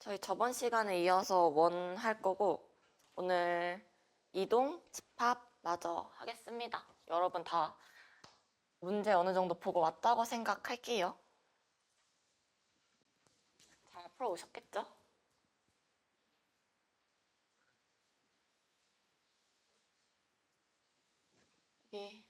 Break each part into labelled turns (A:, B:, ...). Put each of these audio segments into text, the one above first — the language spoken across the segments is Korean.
A: 저희 저번 시간에 이어서 원 할 거고 오늘 이동, 집합 마저 하겠습니다. 여러분 다 문제 어느 정도 보고 왔다고 생각할게요. 잘 풀어오셨겠죠? 여기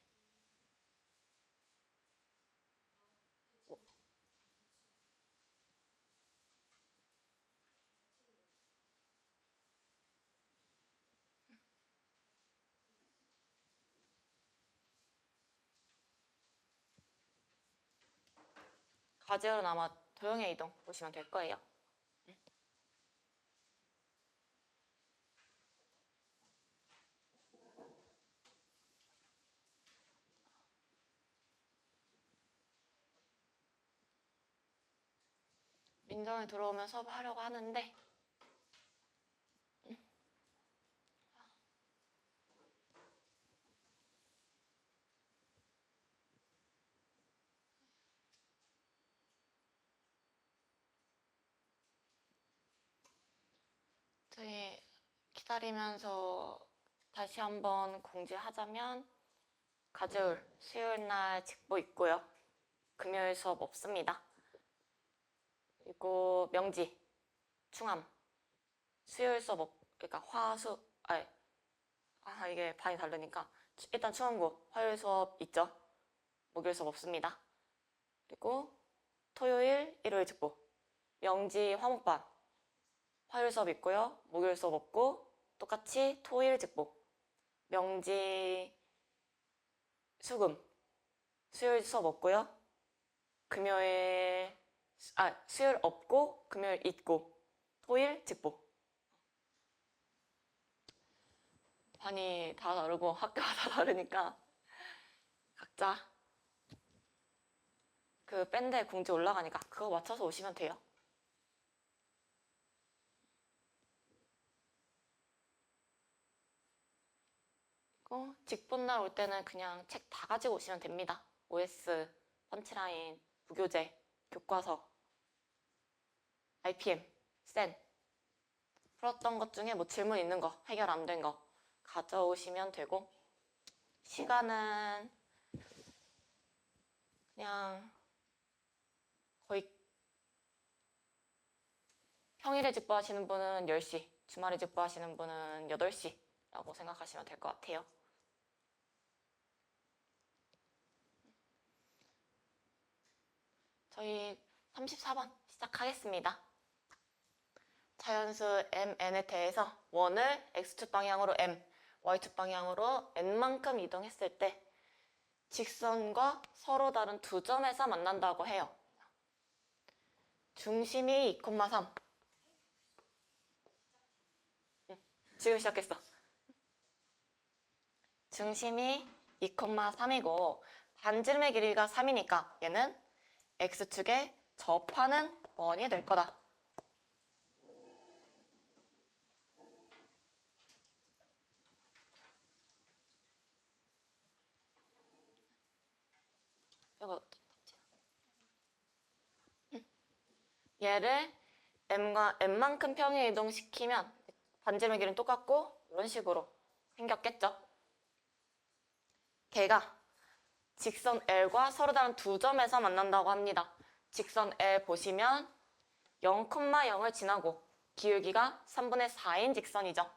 A: 가지열은 아마 도형의 이동 보시면 될 거예요. 민정이 들어오면 수업하려고 하는데 저희 기다리면서 다시 한번 공지하자면 가지울 수요일 날 직보 있고요. 금요일 수업 없습니다. 그리고 명지, 충암, 수요일 수업 그러니까 화수, 이게 반이 다르니까 일단 충암고 화요일 수업 있죠. 목요일 수업 없습니다. 그리고 토요일, 일요일 직보, 명지 화목반 화요일 수업 있고요. 목요일 수업 없고 똑같이 토일 직보, 명지 수금 수요일 수업 없고요. 수요일 없고 금요일 있고 토일 직보. 반이 다 다르고 학교가 다 다르니까 각자 그 밴드에 공지 올라가니까 그거 맞춰서 오시면 돼요. 그리고 직본날 올 때는 그냥 책 다 가지고 오시면 됩니다. OS, 펀치라인, 부교재, 교과서, IPM, 센 풀었던 것 중에 뭐 질문 있는 거, 해결 안 된 거 가져오시면 되고 시간은 그냥 거의 평일에 직보하시는 분은 10시, 주말에 직보하시는 분은 8시라고 생각하시면 될 것 같아요. 저희 34번 시작하겠습니다. 자연수 mn에 대해서 원을 x축 방향으로 m, y축 방향으로 n만큼 이동했을 때 직선과 서로 다른 두 점에서 만난다고 해요. 중심이 2,3. 지금 시작했어. 중심이 2,3이고 반지름의 길이가 3이니까 얘는 x축에 접하는 원이 될 거다. 얘를 m만큼 평행 이동시키면 반지름의 길이는 똑같고 이런 식으로 생겼겠죠. 걔가 직선 L과 서로 다른 두 점에서 만난다고 합니다. 직선 L 보시면 0,0을 지나고 기울기가 3분의 4인 직선이죠.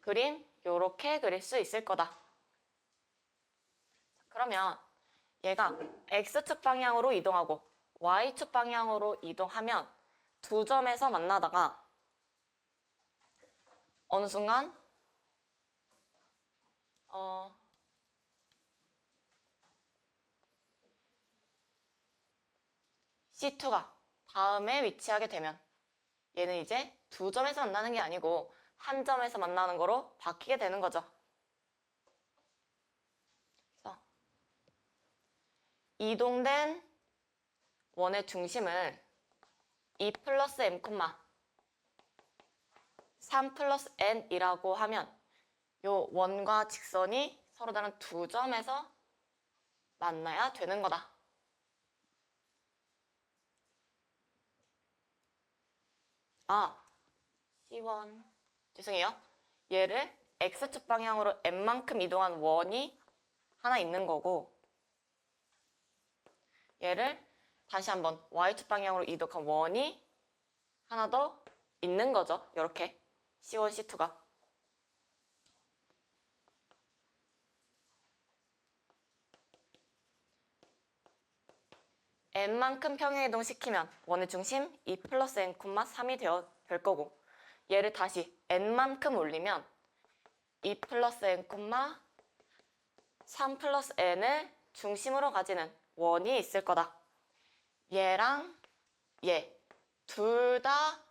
A: 그림 요렇게 그릴 수 있을 거다. 그러면 얘가 X축 방향으로 이동하고 Y축 방향으로 이동하면 두 점에서 만나다가 어느 순간 C2가 다음에 위치하게 되면 얘는 이제 두 점에서 만나는 게 아니고 한 점에서 만나는 거로 바뀌게 되는 거죠. 그래서 이동된 원의 중심을 2 플러스 m, 3 플러스 n이라고 하면 요 원과 직선이 서로 다른 두 점에서 만나야 되는 거다. C1 죄송해요. 얘를 X축 방향으로 N만큼 이동한 원이 하나 있는 거고 얘를 다시 한번 Y축 방향으로 이동한 원이 하나 더 있는 거죠. 이렇게 C1, C2가. n만큼 평행이동 시키면 원의 중심 2 플러스 n, 3이 될 거고 얘를 다시 n만큼 올리면 2 플러스 n, 3 플러스 n을 중심으로 가지는 원이 있을 거다. 얘랑 얘 둘 다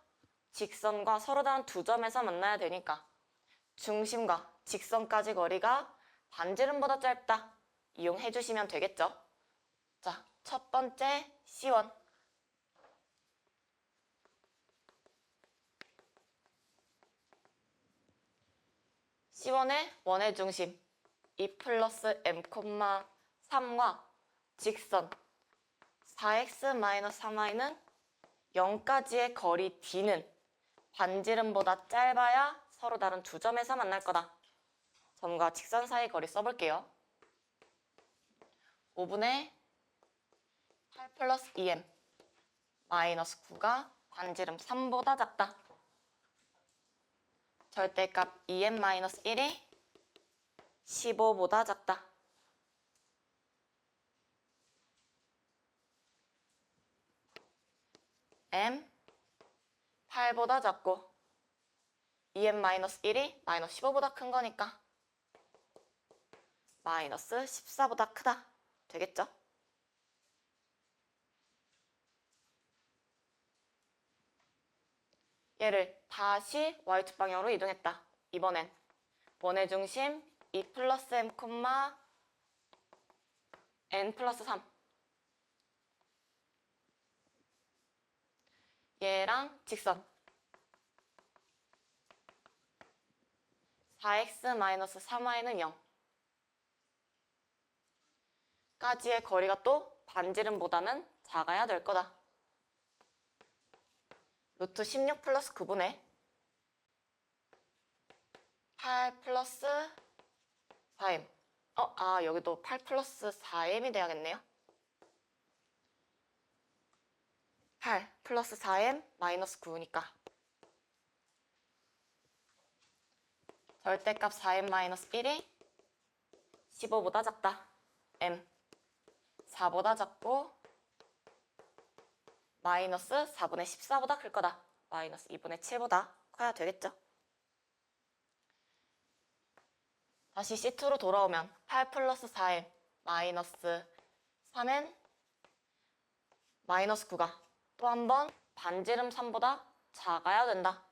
A: 직선과 서로 다른 두 점에서 만나야 되니까 중심과 직선까지 거리가 반지름보다 짧다. 이용해 주시면 되겠죠. 자, 첫 번째 C1. C1의 원의 중심 2 플러스 m, 3과 직선 4x-3y는 0까지의 거리 d는 반지름보다 짧아야 서로 다른 두 점에서 만날 거다. 점과 직선 사이 거리 써볼게요. 5분의 8 플러스 2m 마이너스 9가 반지름 3보다 작다. 절대값 2m 마이너스 1이 15보다 작다. m 8보다 작고 2m 마이너스 1이 마이너스 15보다 큰 거니까 마이너스 14보다 크다. 되겠죠? 얘를 다시 y축 방향으로 이동했다. 이번엔 원의 중심 2 플러스 m, n 플러스 3 얘랑 직선 4x-3y는 0 까지의 거리가 또 반지름보다는 작아야 될 거다. 루트 16 플러스 9분의 8 플러스 4m. 여기도 8 플러스 4m이 돼야겠네요. 8 플러스 4m 마이너스 9니까 절대값 4m 마이너스 1이 15보다 작다. m 4보다 작고 마이너스 4분의 14보다 클 거다. 마이너스 2분의 7보다 커야 되겠죠. 다시 C2로 돌아오면 8 플러스 4m 마이너스 3n 마이너스 9가 또 한 번 반지름 3보다 작아야 된다.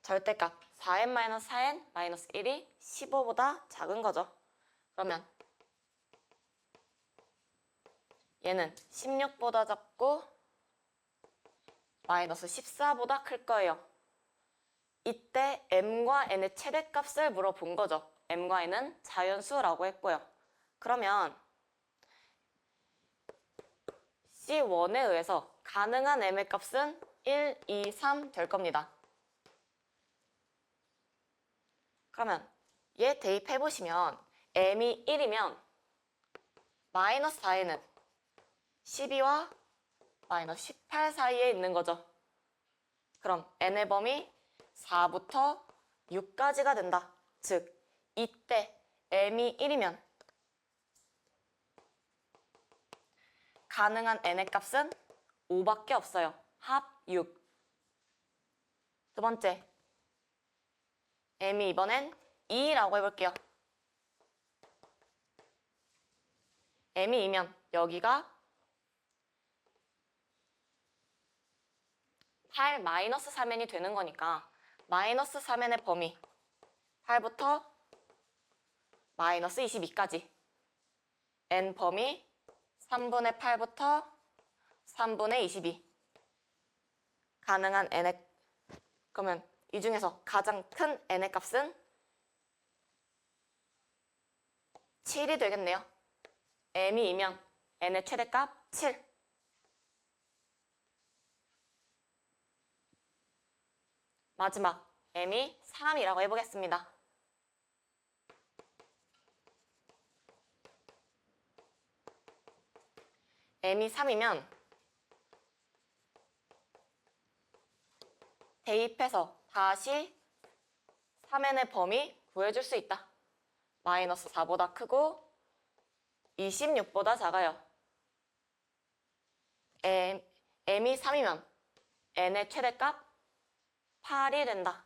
A: 절대값 4n 마이너스 4n 마이너스 1이 15보다 작은 거죠. 그러면 얘는 16보다 작고 마이너스 14보다 클 거예요. 이때 m과 n의 최대값을 물어본 거죠. m과 n은 자연수라고 했고요. 그러면 C1에 의해서 가능한 m의 값은 1, 2, 3 될 겁니다. 그러면 얘 대입해보시면 m이 1이면 마이너스 4에는 12와 마이너스 18 사이에 있는 거죠. 그럼 n의 범위 4부터 6까지가 된다. 즉 이때 m이 1이면 가능한 n의 값은 5밖에 없어요. 합 6. 두 번째 m이 이번엔 2라고 해볼게요. m이 2면 여기가 8 마이너스 3n이 되는 거니까 마이너스 3n의 범위 8부터 마이너스 22까지 n 범위 3분의 8부터 3분의 22 가능한 n의 그러면 이 중에서 가장 큰 n의 값은 7이 되겠네요. m이 2면 n의 최대값 7. 마지막 m이 3이라고 해보겠습니다. m이 3이면 대입해서 다시 3n의 범위 구해줄 수 있다. 마이너스 4보다 크고 26보다 작아요. m이 3이면 n의 최대값 8이 된다.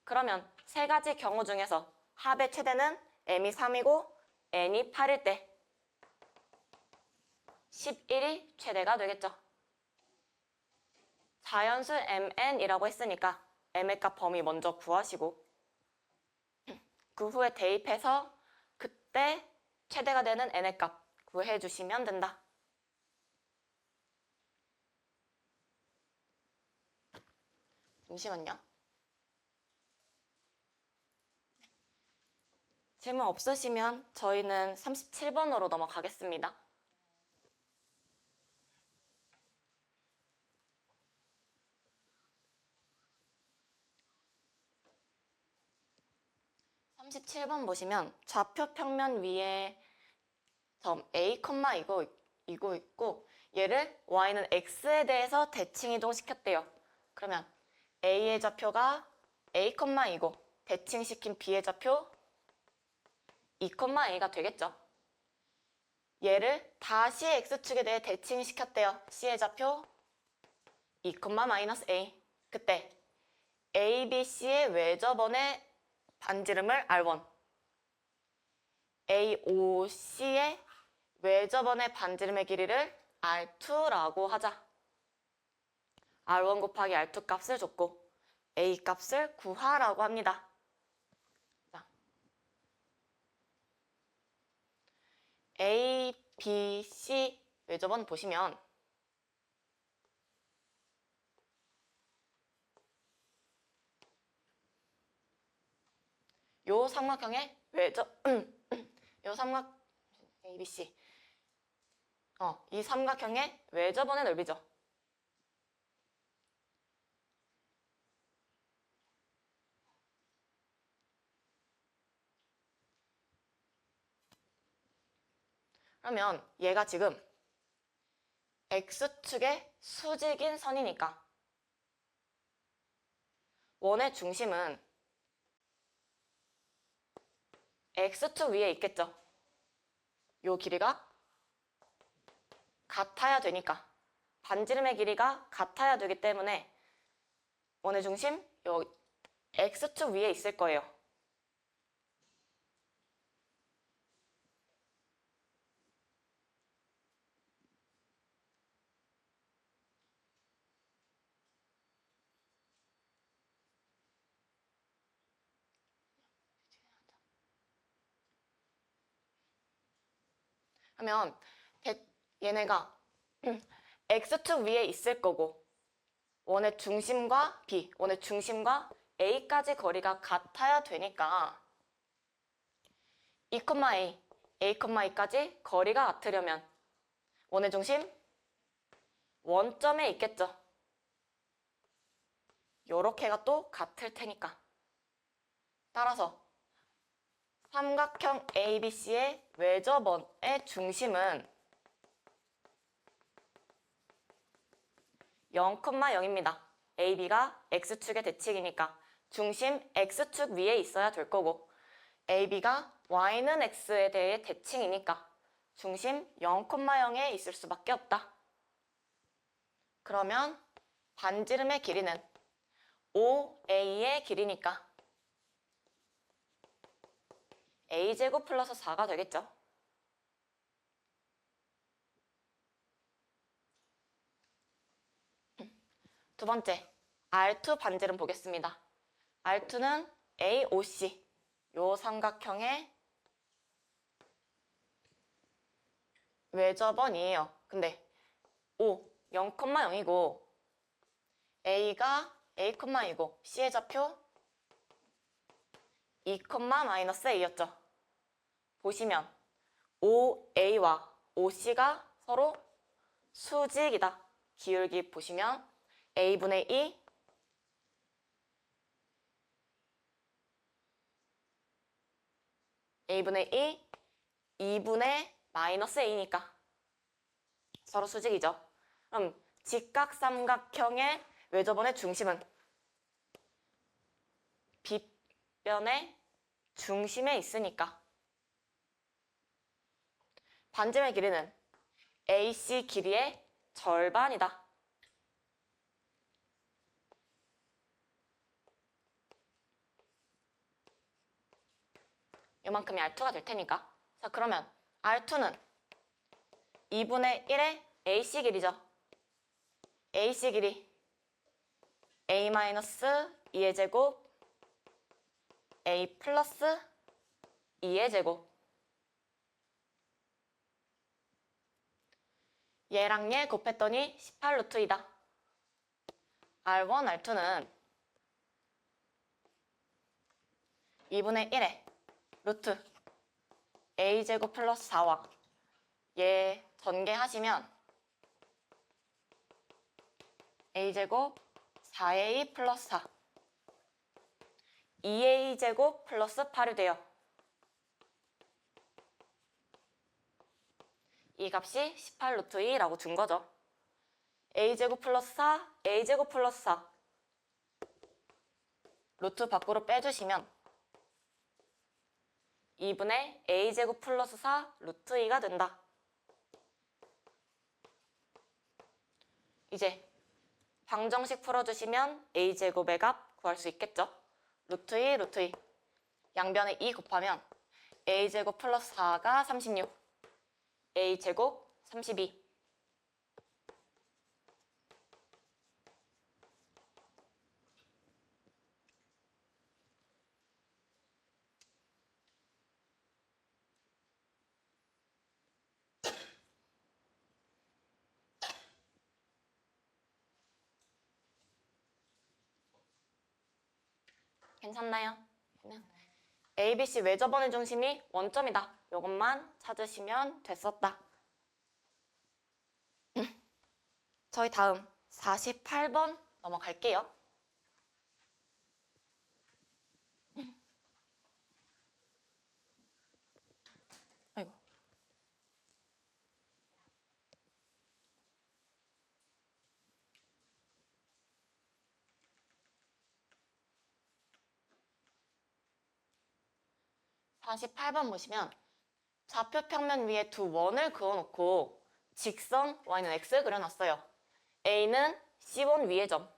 A: 그러면 세 가지 경우 중에서 합의 최대는 m이 3이고 n이 8일 때 11이 최대가 되겠죠. 자연수 mn이라고 했으니까 m의 값 범위 먼저 구하시고 그 후에 대입해서 그때 최대가 되는 n의 값 구해주시면 된다. 잠시만요. 질문 없으시면 저희는 37번으로 넘어가겠습니다. (37번) 보시면 좌표 평면 위에 점 a, 이고 있고 얘를 y는 x에 대해서 대칭 이동시켰대요. 그러면 a의 좌표가 a, 이고 대칭시킨 b의 좌표 2,a가 되겠죠. 얘를 다시 x축에 대해 대칭시켰대요. c의 좌표 2,-a. 그때 a, b, c의 외접원의 반지름을 r1, a, o, c의 외접원의 반지름의 길이를 r2라고 하자. r1 곱하기 r2 값을 줬고 a 값을 구하라고 합니다. 자, a, b, c 외접원 보시면 요 삼각형의 요 삼각 a, b, c 이 삼각형의 외접원의 넓이죠. 그러면 얘가 지금 x축의 수직인 선이니까 원의 중심은 x축 위에 있겠죠. 요 길이가 같아야 되니까 반지름의 길이가 같아야 되기 때문에 원의 중심 요 x축 위에 있을 거예요. 하면 얘네가 x축 위에 있을 거고 원의 중심과 b, 원의 중심과 a까지 거리가 같아야 되니까 2,a, a,e까지 거리가 같으려면 원의 중심 원점에 있겠죠. 요렇게가 또 같을 테니까. 따라서 삼각형 ABC의 외접원의 중심은 0,0입니다. AB가 X축의 대칭이니까 중심 X축 위에 있어야 될 거고 AB가 Y는 X에 대해 대칭이니까 중심 0,0에 있을 수밖에 없다. 그러면 반지름의 길이는 OA의 길이니까 A제곱 플러스 4가 되겠죠. 두 번째, R2 반지름 보겠습니다. R2는 AOC, 요 삼각형의 외접원이에요. 근데 O, 0,0이고 A가 A,A고 C의 좌표 2, 마이너스 A였죠. 보시면 OA와 OC가 서로 수직이다. 기울기 보시면 A분의 2 A분의 2 2분의 마이너스 A니까 서로 수직이죠. 그럼 직각삼각형의 외접원의 중심은 빗변의 중심에 있으니까 반지름의 길이는 AC 길이의 절반이다. 이만큼이 R2가 될 테니까. 자, 그러면 R2는 2분의 1의 AC 길이죠. AC 길이 A-2의 제곱 A 플러스 2의 제곱. 얘랑 얘 곱했더니 18루트이다. R1, R2는 2분의 1의 루트 A제곱 플러스 4와 얘 전개하시면 A제곱 4A 플러스 4 2A제곱 플러스 8이 돼요. 이 값이 18루트 2라고 준 거죠. A제곱 플러스 4, A제곱 플러스 4 루트 밖으로 빼주시면 2분의 A제곱 플러스 4 루트 2가 된다. 이제 방정식 풀어주시면 A제곱의 값 구할 수 있겠죠. 루트 2, 루트 2 양변에 2 곱하면 A제곱 플러스 4가 36 A제곱 32 괜찮나요? ABC 외접원의 중심이 원점이다. 이것만 찾으시면 됐었다. 저희 다음 48번 넘어갈게요. 아이고. (48번) 보시면 좌표 평면 위에 두 원을 그어놓고 직선 y는 x 그려놨어요. A는 C1 위의 점,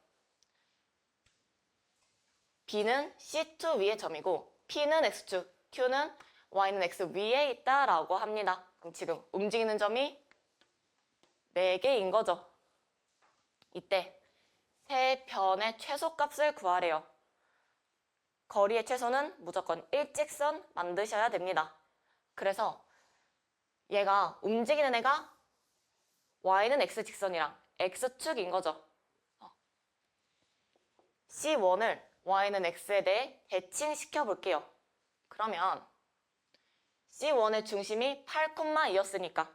A: B는 C2 위의 점이고 P는 x축, Q는 y는 x 위에 있다라고 합니다. 그럼 지금 움직이는 점이 4개인 거죠. 이때 세 변의 최소값을 구하래요. 거리의 최소는 무조건 일직선 만드셔야 됩니다. 그래서 얘가 움직이는 애가 y는 x직선이랑 x축인 거죠. C1을 y는 x에 대해 대칭시켜 볼게요. 그러면 C1의 중심이 8,2였으니까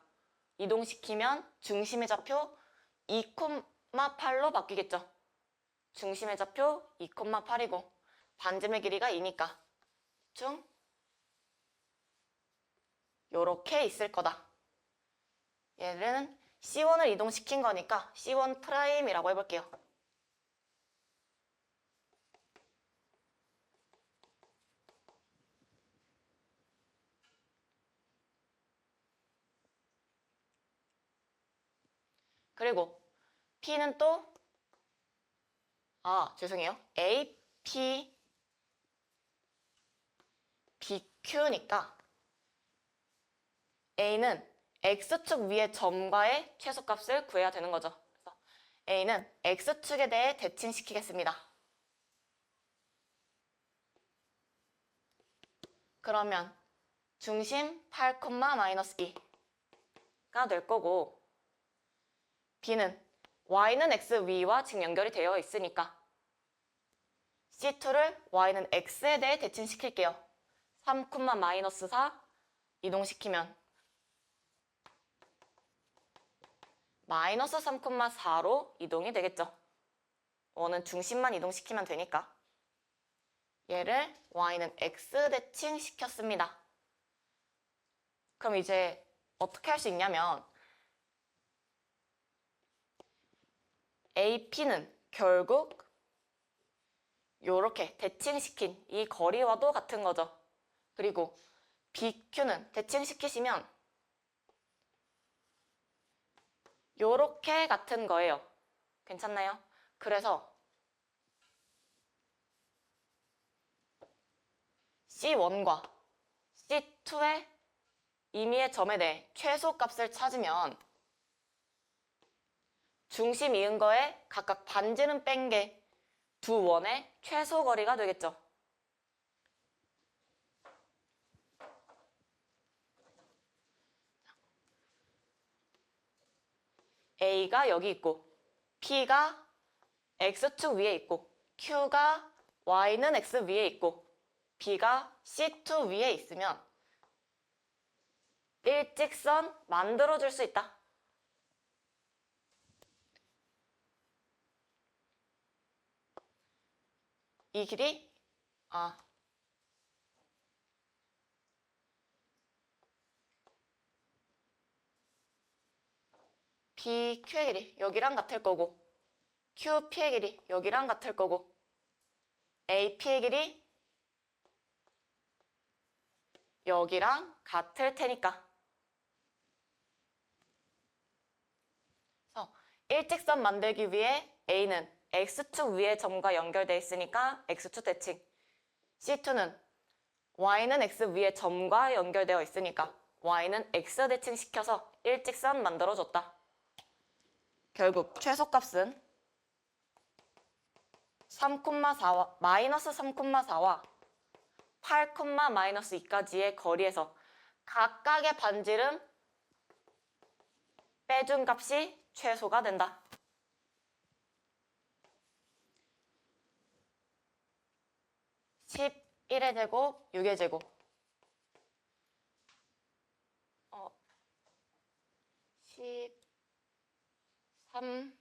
A: 이동시키면 중심의 좌표 2,8로 바뀌겠죠. 중심의 좌표 2,8이고 반지름의 길이가 2니까 대충 요렇게 있을 거다. 얘는 C1을 이동시킨 거니까 C1 프라임이라고 해볼게요. 그리고 P는 또 죄송해요. A, P, BQ니까 A는 X축 위의 점과의 최소값을 구해야 되는 거죠. 그래서 A는 X축에 대해 대칭시키겠습니다. 그러면 중심 8,-2가 될 거고 B는 y는 x 위와 지금 연결이 되어 있으니까 C2를 y는 x에 대해 대칭시킬게요. 3,-4 이동시키면 마이너스 3,4로 이동이 되겠죠. 원은 중심만 이동시키면 되니까. 얘를 y는 x 대칭시켰습니다. 그럼 이제 어떻게 할 수 있냐면 AP는 결국 이렇게 대칭시킨 이 거리와도 같은 거죠. 그리고 BQ는 대칭시키시면 이렇게 같은 거예요. 괜찮나요? 그래서 C1과 C2의 임의의 점에 대해 최소값을 찾으면 중심 이은 거에 각각 반지름 뺀 게 두 원의 최소 거리가 되겠죠. A가 여기 있고 P가 X축 위에 있고 Q가 Y는 X 위에 있고 B가 C2 위에 있으면 일직선 만들어줄 수 있다. 이 길이 BQ의 길이 여기랑 같을 거고 QP의 길이 여기랑 같을 거고 AP의 길이 여기랑 같을 테니까 그래서 일직선 만들기 위해 A는 X축 위의 점과 연결되어 있으니까 X축 대칭 C2는 Y는 X 위의 점과 연결되어 있으니까 Y는 X 대칭 시켜서 일직선 만들어줬다. 결국 최소값은 3,4와 마이너스 3,4와 8, 마이너스 2까지의 거리에서 각각의 반지름 빼준 값이 최소가 된다. 11의 제곱, 6의 제곱 13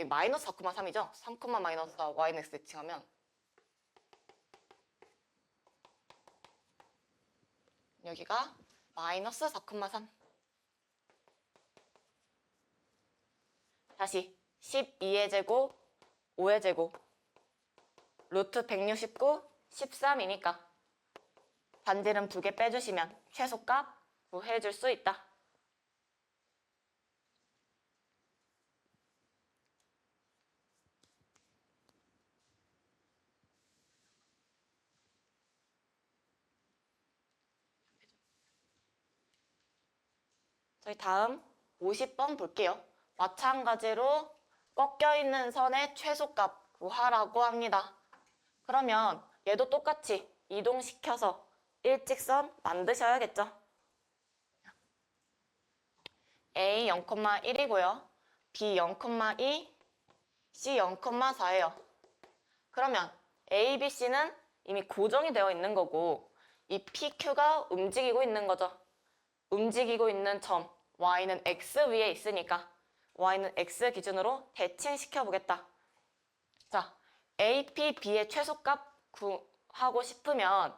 A: 마이너스 4,3이죠? 3, 마이너스 4 y는 x 대칭하면 여기가 마이너스 4,3 다시 12의 제곱, 5의 제곱 루트 169, 13이니까 반지름 2개 빼주시면 최소값 구해줄 수 있다. 저희 다음 50번 볼게요. 마찬가지로 꺾여있는 선의 최소값 구하라고 합니다. 그러면 얘도 똑같이 이동시켜서 일직선 만드셔야겠죠. A 0,1이고요. B 0,2, C 0,4예요. 그러면 A, B, C는 이미 고정이 되어 있는 거고 이 PQ가 움직이고 있는 거죠. 움직이고 있는 점 Y는 X 위에 있으니까 Y는 X 기준으로 대칭시켜 보겠다. 자, A, P, B의 최소값 구하고 싶으면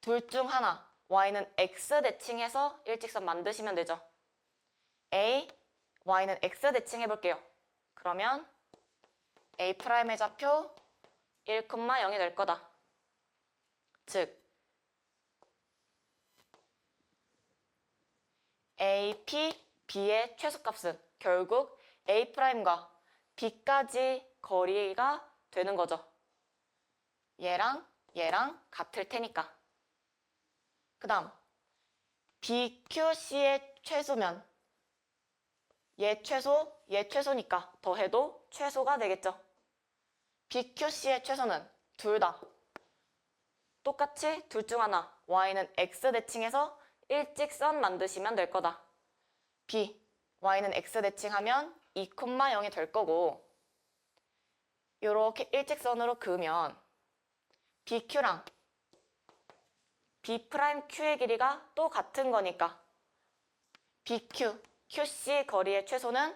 A: 둘 중 하나 Y는 X 대칭해서 일직선 만드시면 되죠. A, Y는 X 대칭해 볼게요. 그러면 A'의 좌표 1,0이 될 거다. 즉 A, P, B의 최소값은 결국 A'과 B까지 거리가 되는 거죠. 얘랑 얘랑 같을 테니까. 그 다음 BQC의 최소면 얘 최소, 얘 최소니까 더해도 최소가 되겠죠. BQC의 최소는 둘 다 똑같이 둘 중 하나 Y는 X 대칭해서 일직선 만드시면 될 거다. B, y는 x 대칭하면 2, 0이 될 거고 이렇게 일직선으로 그으면 BQ랑 B'Q의 길이가 또 같은 거니까 BQ, QC 거리의 최소는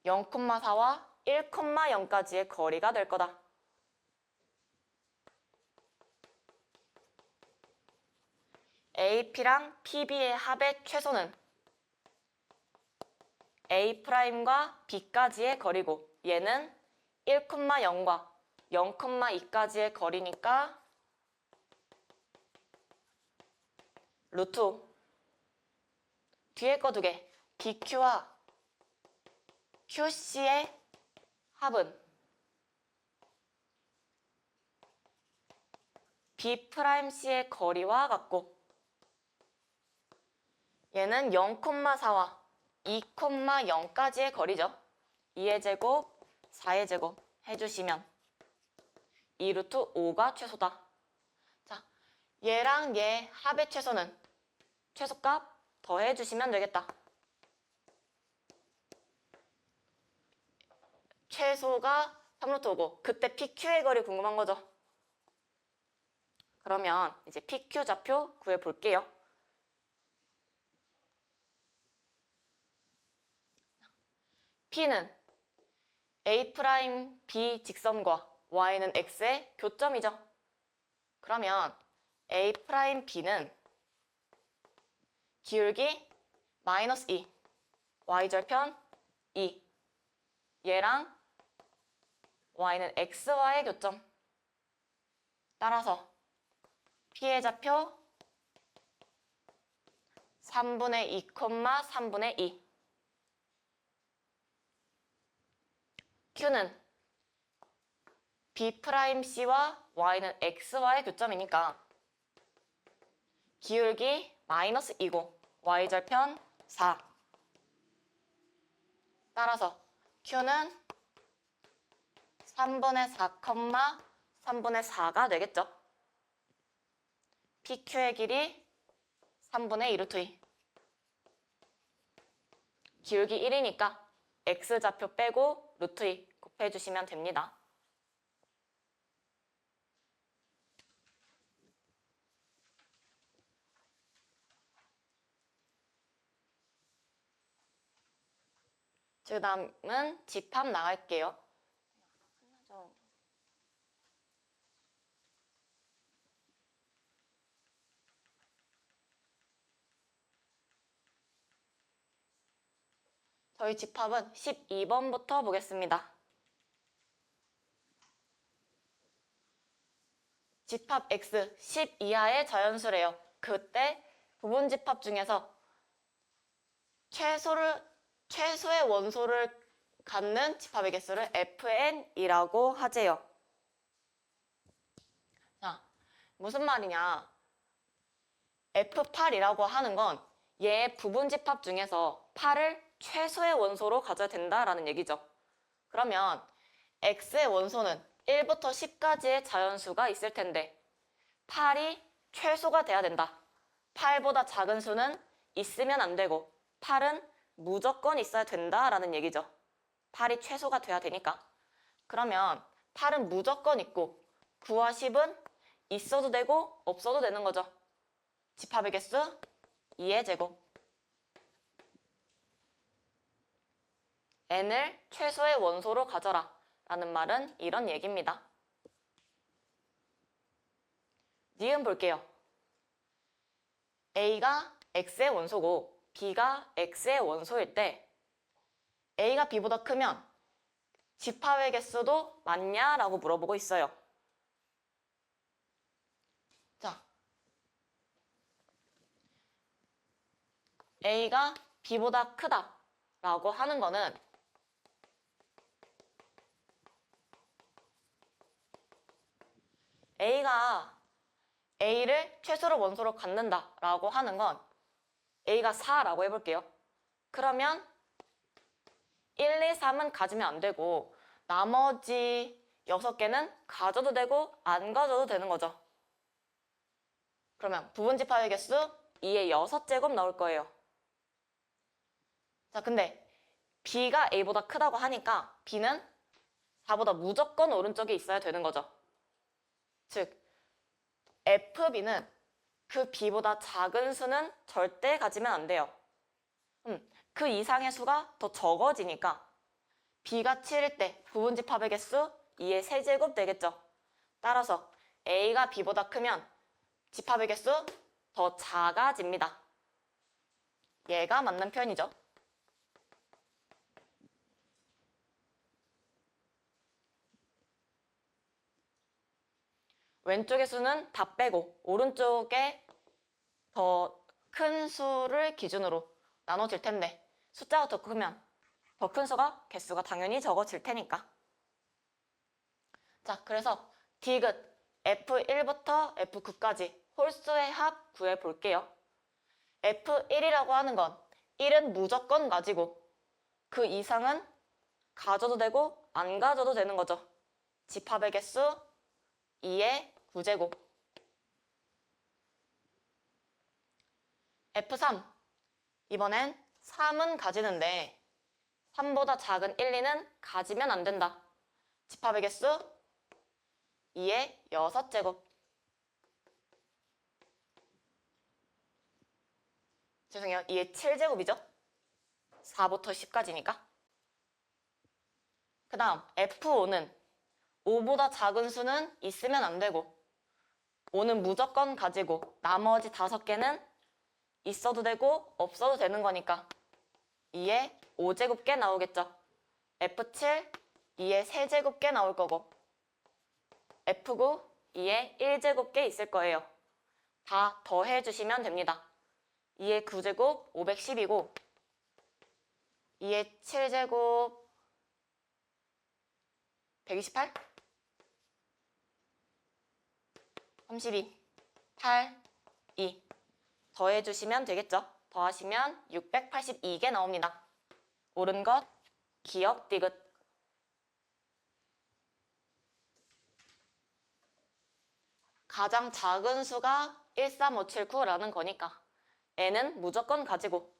A: 0,4와 1,0까지의 거리가 될 거다. AP랑 PB의 합의 최소는 A'과 B까지의 거리고 얘는 1,0과 0,2까지의 거리니까 루트 5. 뒤에 거 두 개. BQ와 QC의 합은 B'C의 거리와 같고 얘는 0,4와 2,0까지의 거리죠. 2의 제곱, 4의 제곱 해주시면 2 루트 5가 최소다. 자, 얘랑 얘 합의 최소는 최소값 더해주시면 되겠다. 최소가 3 루트 5고 그때 PQ의 거리 궁금한 거죠. 그러면 이제 PQ 좌표 구해볼게요. P는 A'B 직선과 Y는 X의 교점이죠. 그러면 A'B는 기울기 마이너스 2, Y절편 2, 얘랑 Y는 X와의 교점. 따라서 P의 좌표 3분의 2, 3분의 2. Q는 B'C와 Y는 X와의 교점이니까 기울기 마이너스 2고 Y절편 4. 따라서 Q는 3분의 4, 3분의 4가 되겠죠. PQ의 길이 3분의 2 루트 2. 기울기 1이니까 X좌표 빼고 루트 2 곱해주시면 됩니다. 그 다음은 집합 나갈게요. 저희 집합은 12번부터 보겠습니다. 집합 X 10 이하의 자연수래요. 그때 부분집합 중에서 최소의 원소를 갖는 집합의 개수를 FN이라고 하재요. 자, 무슨 말이냐? F8이라고 하는 건 얘 부분집합 중에서 8을 최소의 원소로 가져야 된다라는 얘기죠. 그러면 X의 원소는 1부터 10까지의 자연수가 있을 텐데 8이 최소가 돼야 된다. 8보다 작은 수는 있으면 안 되고 8은 무조건 있어야 된다라는 얘기죠. 8이 최소가 돼야 되니까. 그러면 8은 무조건 있고 9와 10은 있어도 되고 없어도 되는 거죠. 집합의 개수 2의 제곱. n을 최소의 원소로 가져라 라는 말은 이런 얘기입니다. 니은 볼게요. A가 X의 원소고 B가 X의 원소일 때 A가 B보다 크면 집합의 개수도 맞냐라고 물어보고 있어요. 자, A가 B보다 크다라고 하는 거는 A가 A를 최소로 원소로 갖는다라고 하는 건 A가 4라고 해볼게요. 그러면 1, 2, 3은 가지면 안 되고 나머지 6개는 가져도 되고 안 가져도 되는 거죠. 그러면 부분집합의 개수 2의 6제곱 나올 거예요. 자, 근데 B가 A보다 크다고 하니까 B는 4보다 무조건 오른쪽에 있어야 되는 거죠. 즉, FB는 그 B보다 작은 수는 절대 가지면 안 돼요. 그 이상의 수가 더 적어지니까 B가 7일 때 부분집합의 개수 2의 세제곱 되겠죠. 따라서 A가 B보다 크면 집합의 개수 더 작아집니다. 얘가 맞는 표현이죠. 왼쪽의 수는 다 빼고 오른쪽에 더 큰 수를 기준으로 나눠질 텐데 숫자가 더 크면 더 큰 수가 개수가 당연히 적어질 테니까. 자, 그래서 디귿 F1부터 F9까지 홀수의 합 구해 볼게요. F1이라고 하는 건 1은 무조건 가지고 그 이상은 가져도 되고 안 가져도 되는 거죠. 집합의 개수 2의 9제곱. F3 이번엔 3은 가지는데 3보다 작은 1, 2는 가지면 안 된다. 집합의 개수 2의 6제곱. 죄송해요. 2의 7제곱이죠. 4부터 10까지니까. 그 다음 F5는 5보다 작은 수는 있으면 안 되고 5는 무조건 가지고 나머지 5개는 있어도 되고 없어도 되는 거니까 2의 5제곱개 나오겠죠. F7 2의 세제곱개 나올 거고 F9 2의 1제곱개 있을 거예요. 다 더해주시면 됩니다. 2의 9제곱 510이고 2의 7제곱 128 32 8 2 더해주시면 되겠죠. 더하시면 682개 나옵니다. 옳은 것 기억 디귿. 가장 작은 수가 13579라는 거니까 n은 무조건 가지고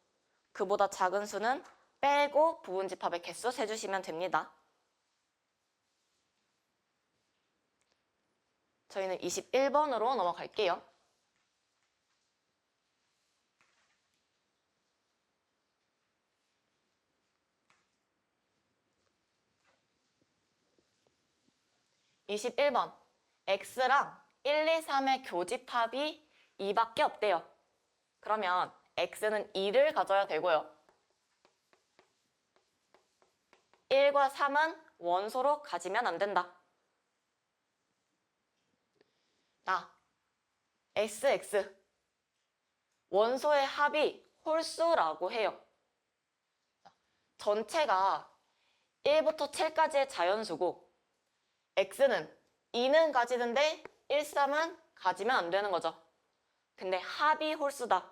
A: 그보다 작은 수는 빼고 부분집합의 개수 세주시면 됩니다. 저희는 21번으로 넘어갈게요. (21번) x랑 1, 2, 3의 교집합이 2밖에 없대요. 그러면 x는 2를 가져야 되고요. 1과 3은 원소로 가지면 안 된다. 나 sx 원소의 합이 홀수라고 해요. 전체가 1부터 7까지의 자연수고 x는 2는 가지는데 1, 3은 가지면 안 되는 거죠. 근데 합이 홀수다.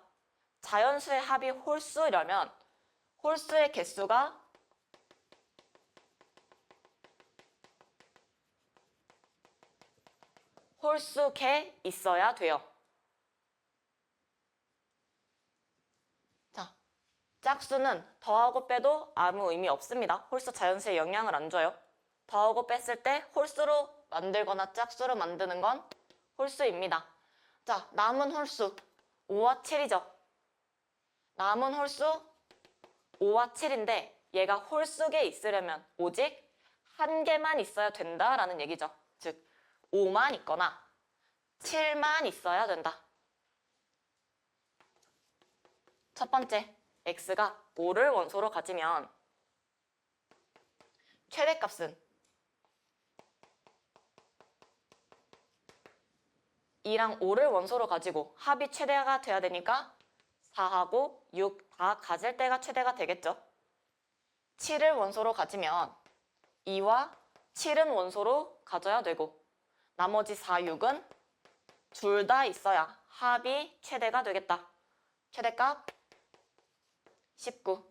A: 자연수의 합이 홀수라면 홀수의 개수가 홀수개 있어야 돼요. 자, 짝수는 더하고 빼도 아무 의미 없습니다. 홀수 자연수에 영향을 안 줘요. 더하고 뺐을 때 홀수로 만들거나 짝수로 만드는 건 홀수입니다. 자, 남은 홀수 5와 7이죠. 남은 홀수 5와 7인데 얘가 홀수에 있으려면 오직 한 개만 있어야 된다라는 얘기죠. 즉 5만 있거나 7만 있어야 된다. 첫 번째, x가 5를 원소로 가지면 최대값은 2랑 5를 원소로 가지고 합이 최대가 돼야 되니까 4하고 6 다 가질 때가 최대가 되겠죠. 7을 원소로 가지면 2와 7은 원소로 가져야 되고 나머지 4, 6은 둘 다 있어야 합이 최대가 되겠다. 최대값 19.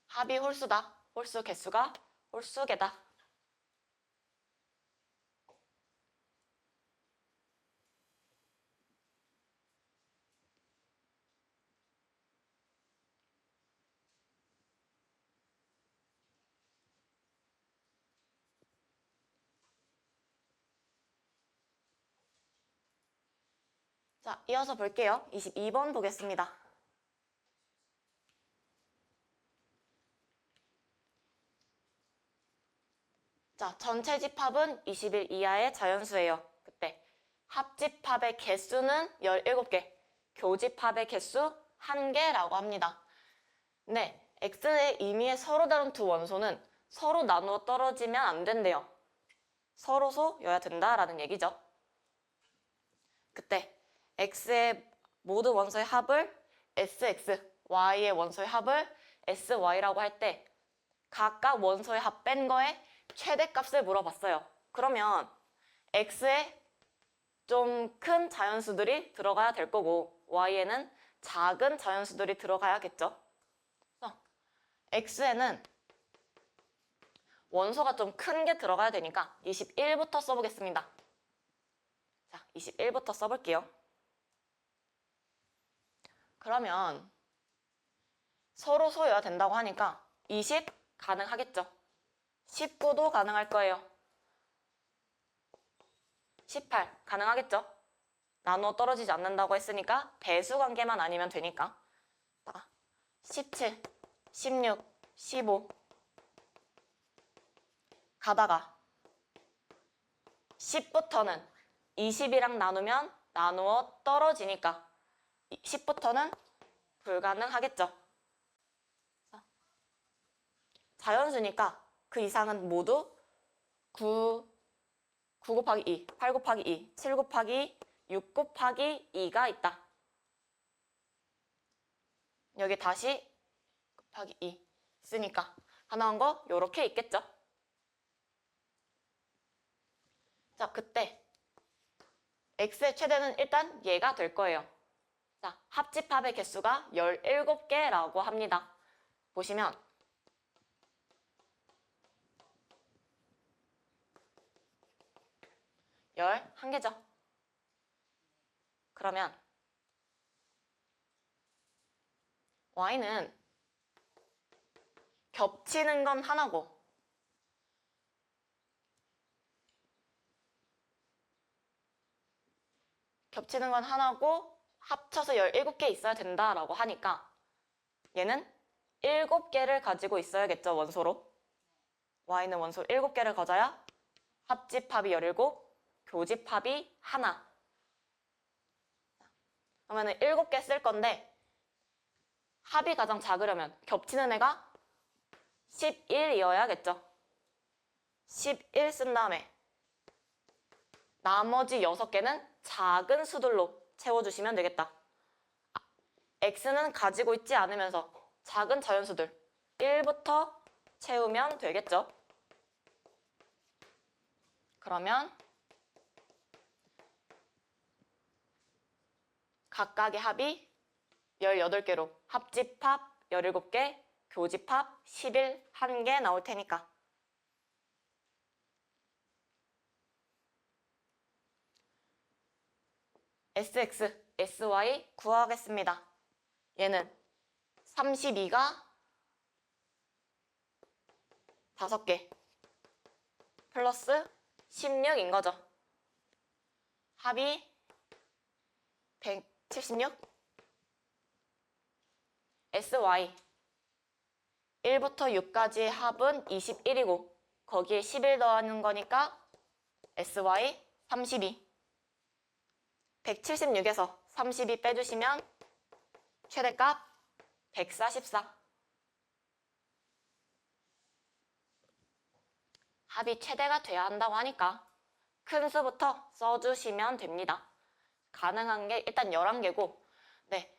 A: 합이 홀수다. 홀수 개수가 홀수개다. 자, 이어서 볼게요. 22번 보겠습니다. 자, 전체 집합은 20일 이하의 자연수예요. 그때 합집합의 개수는 17개, 교집합의 개수 1개라고 합니다. 네, x의 임의에 서로 다른 두 원소는 서로 나누어 떨어지면 안 된대요. 서로소여야 된다라는 얘기죠. 그때 x의 모든 원소의 합을 sx, y의 원소의 합을 sy라고 할 때 각각 원소의 합 뺀 거에 최대값을 물어봤어요. 그러면 x에 좀 큰 자연수들이 들어가야 될 거고 y에는 작은 자연수들이 들어가야겠죠. x에는 원소가 좀 큰 게 들어가야 되니까 21부터 써보겠습니다. 자, 21부터 써볼게요. 그러면 서로 소여야 된다고 하니까 20 가능하겠죠. 19도 가능할 거예요. 18 가능하겠죠. 나누어 떨어지지 않는다고 했으니까 배수 관계만 아니면 되니까. 17, 16, 15 가다가 10부터는 20이랑 나누면 나누어 떨어지니까 10부터는 불가능하겠죠. 자연수니까 그 이상은 모두 9 곱하기 2, 8 곱하기 2, 7 곱하기 6 곱하기 2가 있다. 여기 다시 곱하기 2 쓰니까 가능한 거 요렇게 있겠죠. 자, 그때 x의 최대는 일단 얘가 될 거예요. 자, 합집합의 개수가 17개라고 합니다. 보시면 11개죠. 그러면 y는 겹치는 건 하나고 합쳐서 17개 있어야 된다라고 하니까 얘는 7개를 가지고 있어야겠죠, 원소로. y는 원소 7개를 가져야 합집합이 17, 교집합이 하나. 그러면 7개 쓸 건데 합이 가장 작으려면 겹치는 애가 11이어야겠죠. 11 쓴 다음에 나머지 6개는 작은 수들로 채워주시면 되겠다. x는 가지고 있지 않으면서 작은 자연수들 1부터 채우면 되겠죠. 그러면 각각의 합이 18개로 합집합 17개, 교집합 11, 1개 나올 테니까 sx, sy 구하겠습니다. 얘는 32가 5개 플러스 16인 거죠. 합이 176 sy 1부터 6까지의 합은 21이고 거기에 11 더하는 거니까 sy 32 176에서 32 빼주시면 최대값 144 합이 최대가 돼야 한다고 하니까 큰 수부터 써주시면 됩니다. 가능한 게 일단 11개고 네,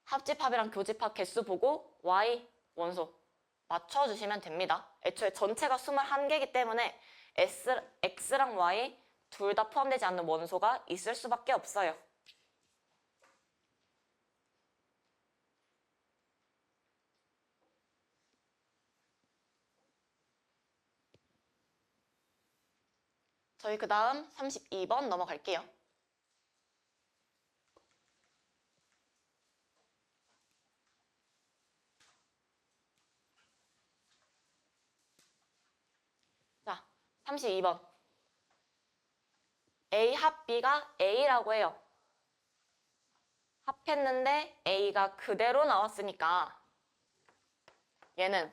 A: 합집합이랑 교집합 개수 보고 y 원소 맞춰주시면 됩니다. 애초에 전체가 21개이기 때문에 x랑 y 둘 다 포함되지 않는 원소가 있을 수밖에 없어요. 저희 그 다음 32번 넘어갈게요. 자, 32번. A 합 B가 A라고 해요. 했는데 A가 그대로 나왔으니까 얘는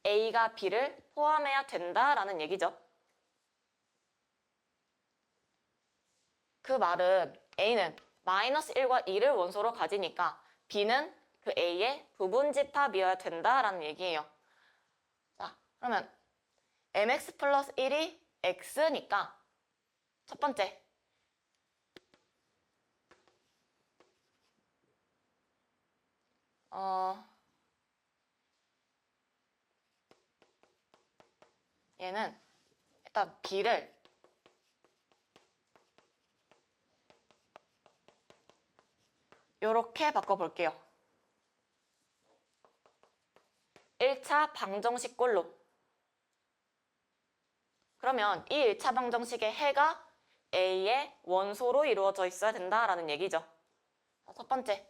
A: A가 B를 포함해야 된다라는 얘기죠. 그 말은 A는 마이너스 1과 2를 원소로 가지니까 B는 그 A의 부분집합이어야 된다라는 얘기예요. 자, 그러면 mx 플러스 1이 x니까 첫 번째 얘는 일단 b를 이렇게 바꿔볼게요. 1차 방정식 꼴로. 그러면 이 1차 방정식의 해가 A의 원소로 이루어져 있어야 된다라는 얘기죠. 첫 번째,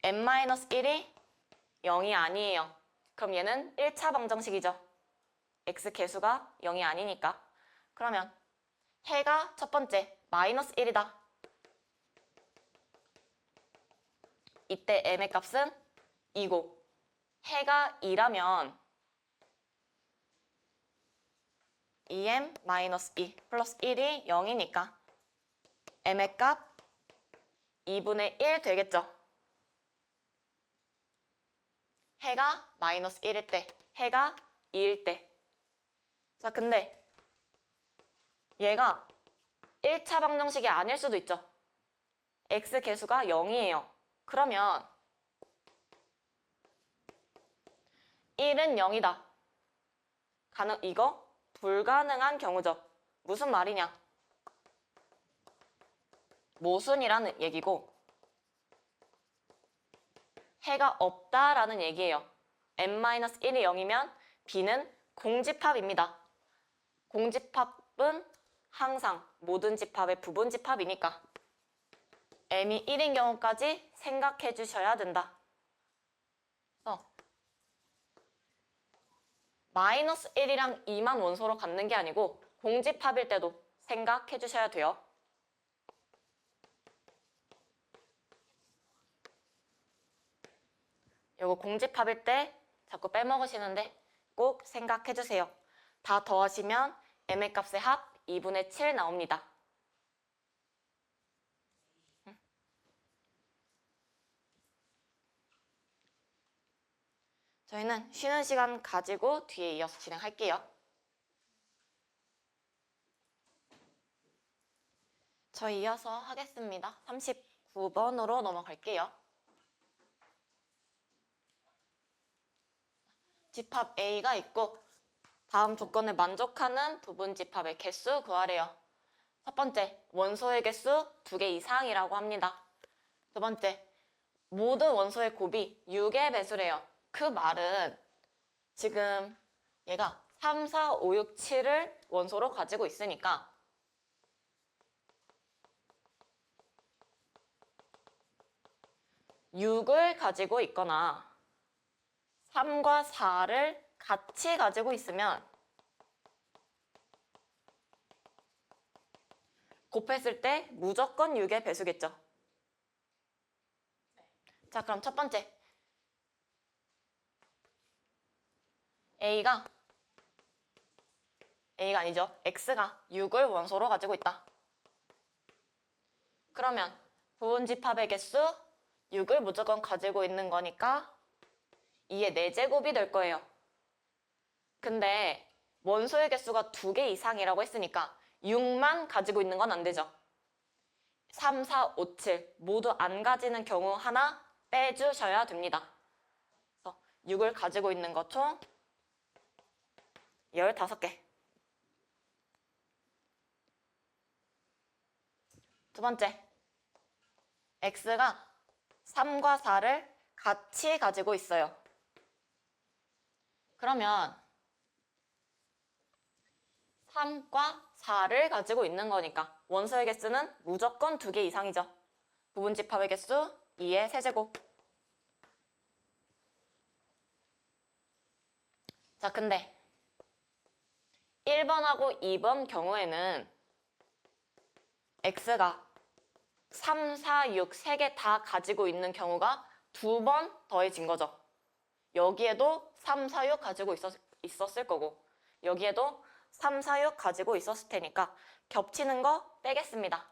A: n-1이 0이 아니에요. 그럼 얘는 1차 방정식이죠. x 개수가 0이 아니니까. 그러면 해가 첫 번째, 마이너스 1이다. 이때 m의 값은 2고 해가 2라면 2m-2 플러스 1이 0이니까 m의 값 2분의 1 되겠죠. 해가 마이너스 1일 때, 해가 2일 때. 자, 근데 얘가 1차 방정식이 아닐 수도 있죠. x 개수가 0이에요. 그러면 1은 0이다. 이거 불가능한 경우죠. 무슨 말이냐? 모순이라는 얘기고 해가 없다라는 얘기예요. n-1이 0이면 b는 공집합입니다. 공집합은 항상 모든 집합의 부분집합이니까 m이 1인 경우까지 생각해 주셔야 된다. 마이너스 1이랑 2만 원소로 갖는 게 아니고 공집합일 때도 생각해 주셔야 돼요. 이거 공집합일 때 자꾸 빼먹으시는데 꼭 생각해 주세요. 다 더하시면 m의 값의 합 2분의 7 나옵니다. 저희는 쉬는 시간 가지고 뒤에 이어서 진행할게요. 저희 이어서 하겠습니다. 39번으로 넘어갈게요. 집합 A가 있고 다음 조건에 만족하는 부분집합의 개수 구하래요. 첫 번째, 원소의 개수 2개 이상이라고 합니다. 두 번째, 모든 원소의 곱이 6의 배수래요. 그 말은 지금 얘가 3, 4, 5, 6, 7을 원소로 가지고 있으니까 (6을) 가지고 있거나 3과 4를 같이 가지고 있으면 곱했을 때 무조건 6의 배수겠죠. 자, 그럼 첫 번째 A가 아니죠. X가 6을 원소로 가지고 있다. 그러면 부분집합의 개수 6을 무조건 가지고 있는 거니까 2의 4제곱이 될 거예요. 근데 원소의 개수가 2개 이상이라고 했으니까 6만 가지고 있는 건 안 되죠. 3, 4, 5, 7 모두 안 가지는 경우 하나 빼주셔야 됩니다. 그래서 6을 가지고 있는 것 총 15개. 두 번째, X가 3과 4를 같이 가지고 있어요. 그러면 3과 4를 가지고 있는 거니까 원소의 개수는 무조건 2개 이상이죠. 부분집합의 개수 2의 세제곱. 자, 근데 1번하고 2번 경우에는 X가 3, 4, 6, 3개 다 가지고 있는 경우가 2번 더해진 거죠. 여기에도 3, 4, 6 가지고 있었을 거고 여기에도 3, 4, 6 가지고 있었을 테니까 겹치는 거 빼겠습니다.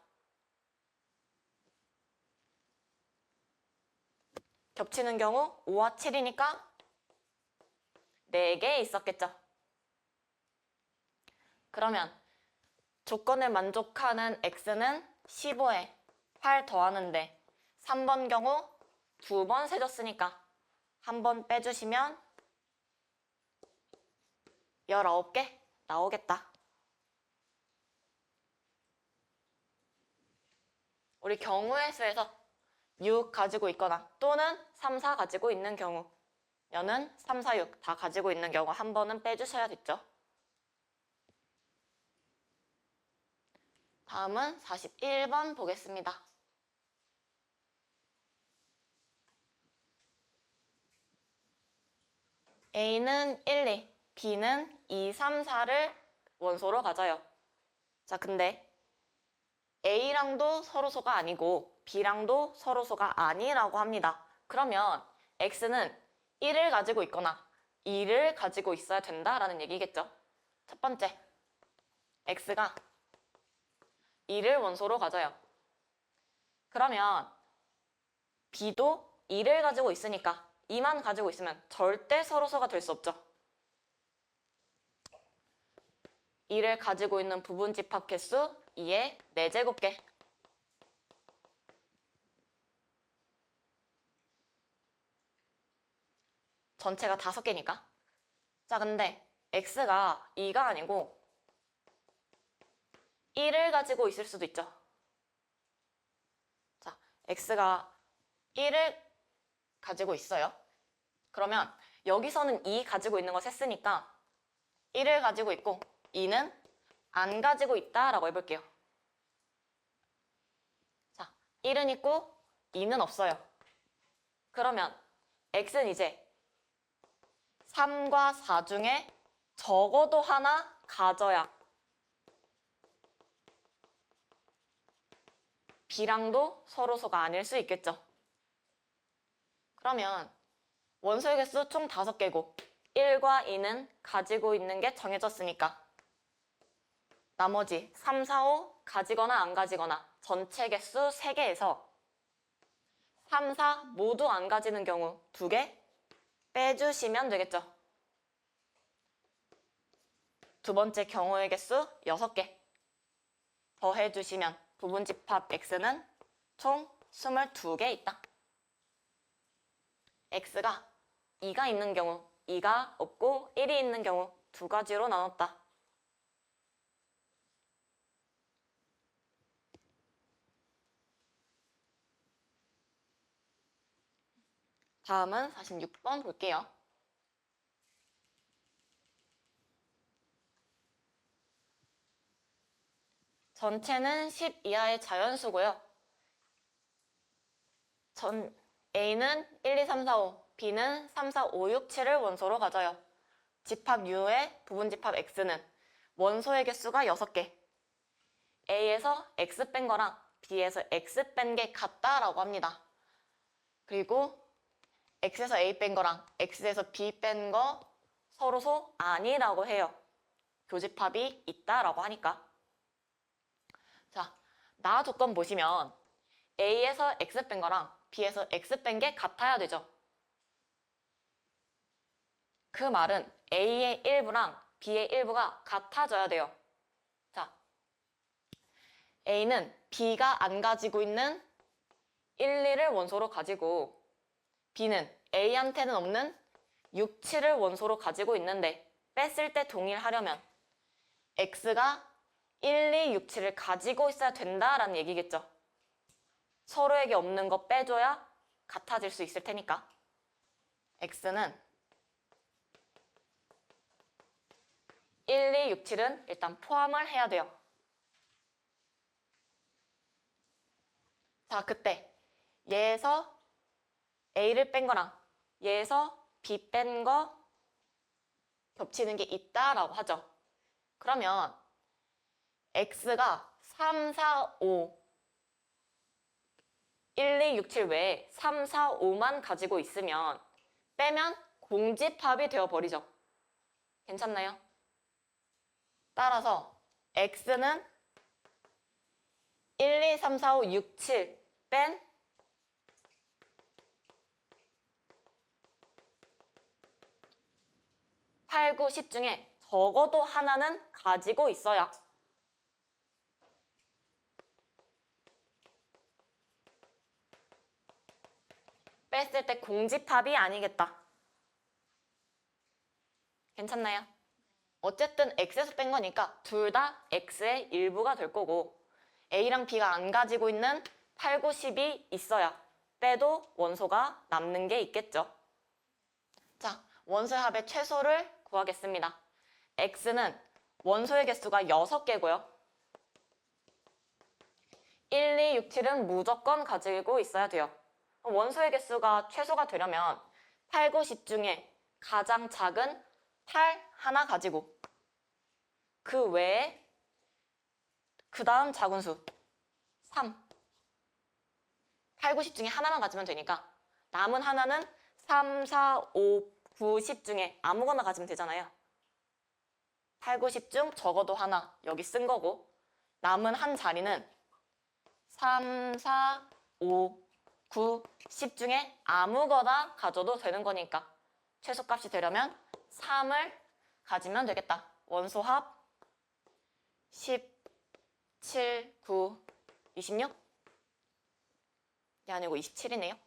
A: 겹치는 경우 5와 7이니까 4개 있었겠죠. 그러면 조건을 만족하는 x는 15에 8 더하는데 3번 경우 2번 세줬으니까 한 번 빼주시면 19개 나오겠다. 우리 경우의 수에서 6 가지고 있거나 또는 3, 4 가지고 있는 경우 얘는 3, 4, 6 다 가지고 있는 경우 한 번은 빼주셔야겠죠. 다음은 41번 보겠습니다. A는 1, 2, B는 2, 3, 4를 원소로 가져요. 자, 근데 A랑도 서로소가 아니고 B랑도 서로소가 아니라고 합니다. 그러면 X는 1을 가지고 있거나 2를 가지고 있어야 된다라는 얘기겠죠. 첫 번째, X가 2를 원소로 가져요. 그러면 B도 2를 가지고 있으니까 2만 가지고 있으면 절대 서로소가 될 수 없죠. 2를 가지고 있는 부분 집합 개수 2의 4제곱개. 전체가 5개니까. 자, 근데 x가 2가 아니고 1을 가지고 있을 수도 있죠. 자, x가 1을 가지고 있어요. 그러면 여기서는 2 가지고 있는 거 셌으니까 1을 가지고 있고 2는 안 가지고 있다라고 해볼게요. 자, 1은 있고 2는 없어요. 그러면 x는 이제 3과 4 중에 적어도 하나 가져야 B랑도 서로소가 아닐 수 있겠죠. 그러면 원소의 개수 총 5개고 1과 2는 가지고 있는 게 정해졌으니까 나머지 3, 4, 5 가지거나 안 가지거나 전체 개수 3개에서 3, 4 모두 안 가지는 경우 2개 빼주시면 되겠죠. 두 번째 경우의 개수 6개 더해주시면 부분집합 x는 총 22개 있다. x가 2가 있는 경우, 2가 없고 1이 있는 경우 두 가지로 나눴다. 다음은 46번 볼게요. 전체는 10 이하의 자연수고요. A는 1, 2, 3, 4, 5, B는 3, 4, 5, 6, 7을 원소로 가져요. 집합 U의 부분집합 X는 원소의 개수가 6개. A에서 X 뺀 거랑 B에서 X 뺀 게 같다라고 합니다. 그리고 X에서 A 뺀 거랑 X에서 B 뺀 거 서로소 아니라고 해요. 교집합이 있다라고 하니까. 자, 나 조건 보시면 A에서 X 뺀 거랑 B에서 X 뺀 게 같아야 되죠. 그 말은 A의 일부랑 B의 일부가 같아져야 돼요. 자, A는 B가 안 가지고 있는 1, 2를 원소로 가지고 B는 A한테는 없는 6, 7을 원소로 가지고 있는데 뺐을 때 동일하려면 X가 1, 2, 6, 7을 가지고 있어야 된다라는 얘기겠죠. 서로에게 없는 거 빼줘야 같아질 수 있을 테니까 X는 1, 2, 6, 7은 일단 포함을 해야 돼요. 자, 그때 얘에서 A를 뺀 거랑 얘에서 B 뺀 거 겹치는 게 있다라고 하죠. 그러면 X가 3, 4, 5 1, 2, 6, 7 외에 3, 4, 5만 가지고 있으면 빼면 공집합이 되어버리죠. 괜찮나요? 따라서 x는 1, 2, 3, 4, 5, 6, 7 뺀 8, 9, 10 중에 적어도 하나는 가지고 있어야 뺐을 때 공집합이 아니겠다. 괜찮나요? 어쨌든 x에서 뺀 거니까 둘 다 x의 일부가 될 거고 a랑 b가 안 가지고 있는 8, 9, 10이 있어야 빼도 원소가 남는 게 있겠죠. 자, 원소의 합의 최소를 구하겠습니다. x는 원소의 개수가 6개고요. 1, 2, 6, 7은 무조건 가지고 있어야 돼요. 원소의 개수가 최소가 되려면 8, 9, 10 중에 가장 작은 8 하나 가지고 그 외에 그 다음 작은 수 3 8, 9, 10 중에 하나만 가지면 되니까 남은 하나는 3, 4, 5, 9, 10 중에 아무거나 가지면 되잖아요. 8, 9, 10 중 적어도 하나 여기 쓴 거고 남은 한 자리는 3, 4, 5, 9, 10 중에 아무거나 가져도 되는 거니까 최소값이 되려면 3을 가지면 되겠다. 원소합 10, 7, 9, 26? 이 아니고 27이네요.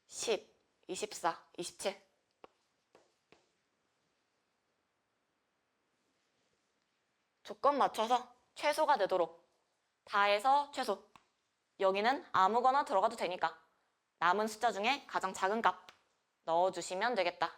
A: 10, 24, 27. 조건 맞춰서 최소가 되도록 다 해서 최소. 여기는 아무거나 들어가도 되니까 남은 숫자 중에 가장 작은 값 넣어주시면 되겠다.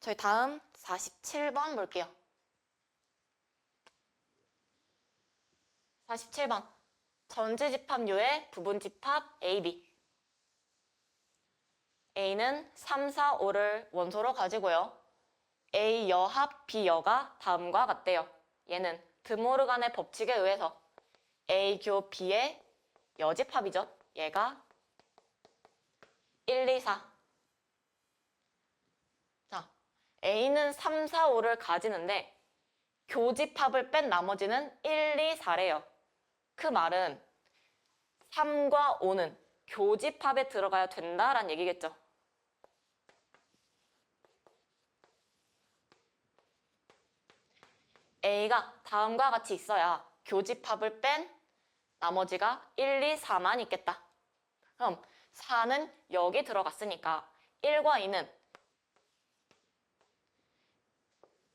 A: 저희 다음 47번 볼게요. 47번. 전지집합요의 부분집합 A, B. A는 3, 4, 5를 원소로 가지고요. A 여합 B 여가 다음과 같대요. 얘는 드모르간의 법칙에 의해서 A 교 B의 여집합이죠. 얘가 1, 2, 4. 자, A는 3, 4, 5를 가지는데 교집합을 뺀 나머지는 1, 2, 4래요. 그 말은 3과 5는 교집합에 들어가야 된다라는 얘기겠죠. A가 다음과 같이 있어야 교집합을 뺀 나머지가 1, 2, 4만 있겠다. 그럼 4는 여기 들어갔으니까 1과 2는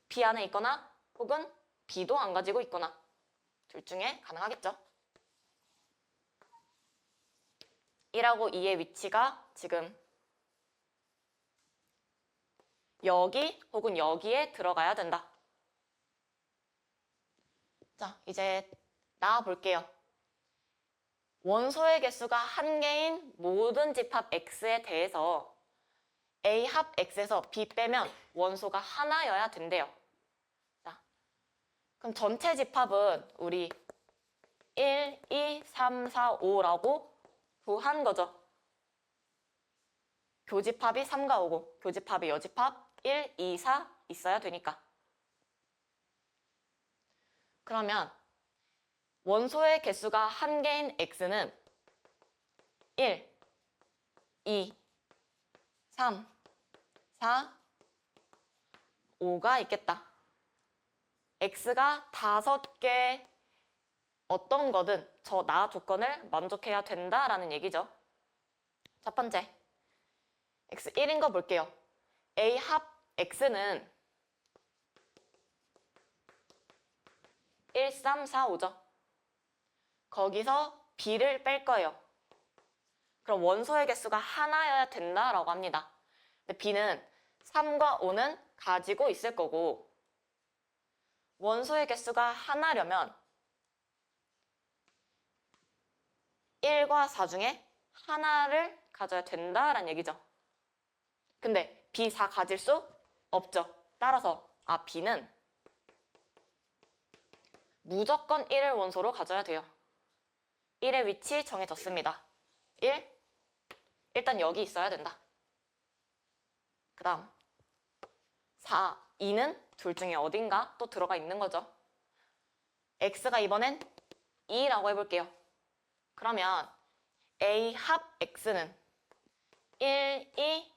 A: B 안에 있거나 혹은 B도 안 가지고 있거나 둘 중에 가능하겠죠. 1하고 2의 위치가 지금 여기 혹은 여기에 들어가야 된다. 자, 이제 나와볼게요. 원소의 개수가 한 개인 모든 집합 X에 대해서 A 합 X에서 B 빼면 원소가 하나여야 된대요. 자, 그럼 전체 집합은 우리 1, 2, 3, 4, 5라고 구한 거죠. 교집합이 3과 5고 교집합이 여집합 1, 2, 4 있어야 되니까. 그러면 원소의 개수가 한 개인 X는 1, 2, 3, 4, 5가 있겠다. X가 5개 어떤 거든 저 나 조건을 만족해야 된다라는 얘기죠. 첫 번째, X 1인 거 볼게요. A 합 X는 1, 3, 4, 5죠. 거기서 B를 뺄 거예요. 그럼 원소의 개수가 하나여야 된다라고 합니다. 근데 B는 3과 5는 가지고 있을 거고 원소의 개수가 하나려면 1과 4 중에 하나를 가져야 된다라는 얘기죠. 근데 B 4 가질 수 없죠. 따라서 B는 무조건 1을 원소로 가져야 돼요. 1의 위치 정해졌습니다. 1, 일단 여기 있어야 된다. 그 다음 4, 2는 둘 중에 어딘가 또 들어가 있는 거죠. X가 이번엔 2라고 해볼게요. 그러면 A 합 X는 1, 2,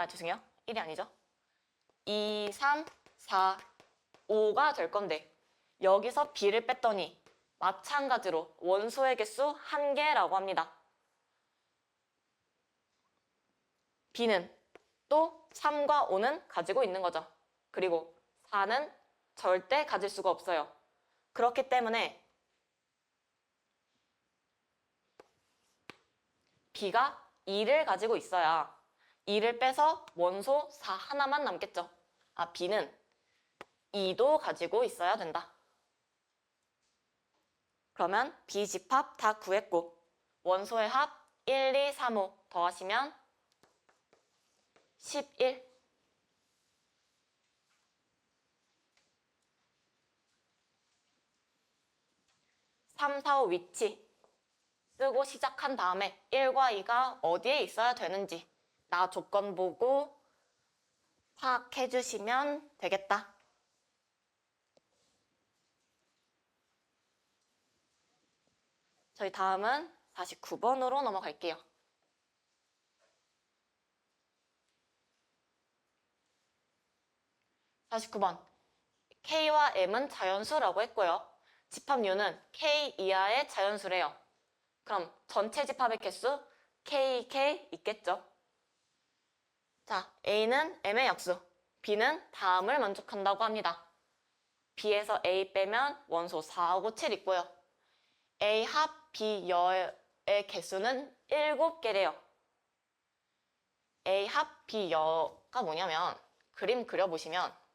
A: 죄송해요. 1이 아니죠. 2, 3, 4, 5가 될 건데 여기서 B를 뺐더니 마찬가지로 원소의 개수 1개라고 합니다. B는 또 3과 5는 가지고 있는 거죠. 그리고 4는 절대 가질 수가 없어요. 그렇기 때문에 B가 2를 가지고 있어야 2를 빼서 원소 4 하나만 남겠죠. B는 2도 가지고 있어야 된다. 그러면 B 집합 다 구했고 원소의 합 1, 2, 3, 5 더하시면 11. 3, 4, 5 위치 쓰고 시작한 다음에 1과 2가 어디에 있어야 되는지 나 조건 보고 파악해 주시면 되겠다. 저희 다음은 49번으로 넘어갈게요. 49번. K와 M은 자연수라고 했고요. 집합유는 K 이하의 자연수래요. 그럼 전체 집합의 개수 KK 있겠죠. 자, A는 M의 약수, B는 다음을 만족한다고 합니다. B에서 A 빼면 원소 4하고 7 있고요. A 합 B 여의 개수는 7개래요. A 합 B 여가 뭐냐면 그림 그려보시면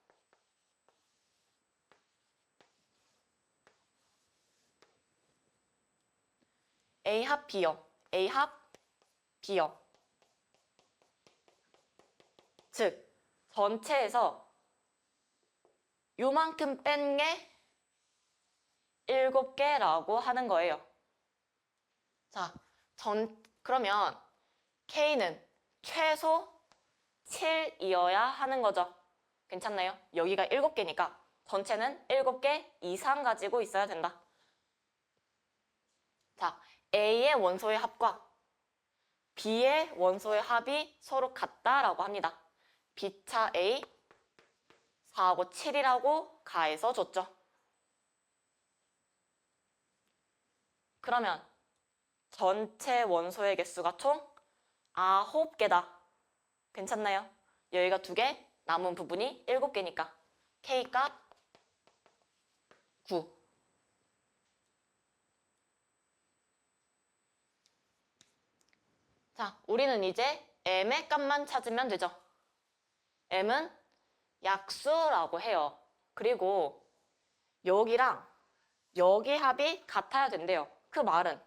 A: A 합 B여, A 합 B여. 즉, 전체에서 요만큼 뺀 게 7개라고 하는 거예요. 자, 그러면 K는 최소 7이어야 하는 거죠. 괜찮나요? 여기가 7개니까 전체는 7개 이상 가지고 있어야 된다. 자, A의 원소의 합과 B의 원소의 합이 서로 같다라고 합니다. B차 A 4하고 7이라고 가해서 줬죠. 그러면 전체 원소의 개수가 총 9개다. 괜찮나요? 여기가 2개, 남은 부분이 7개니까 K값 9. 자, 우리는 이제 M의 값만 찾으면 되죠. M은 약수라고 해요. 그리고 여기랑 여기 합이 같아야 된대요. 그 말은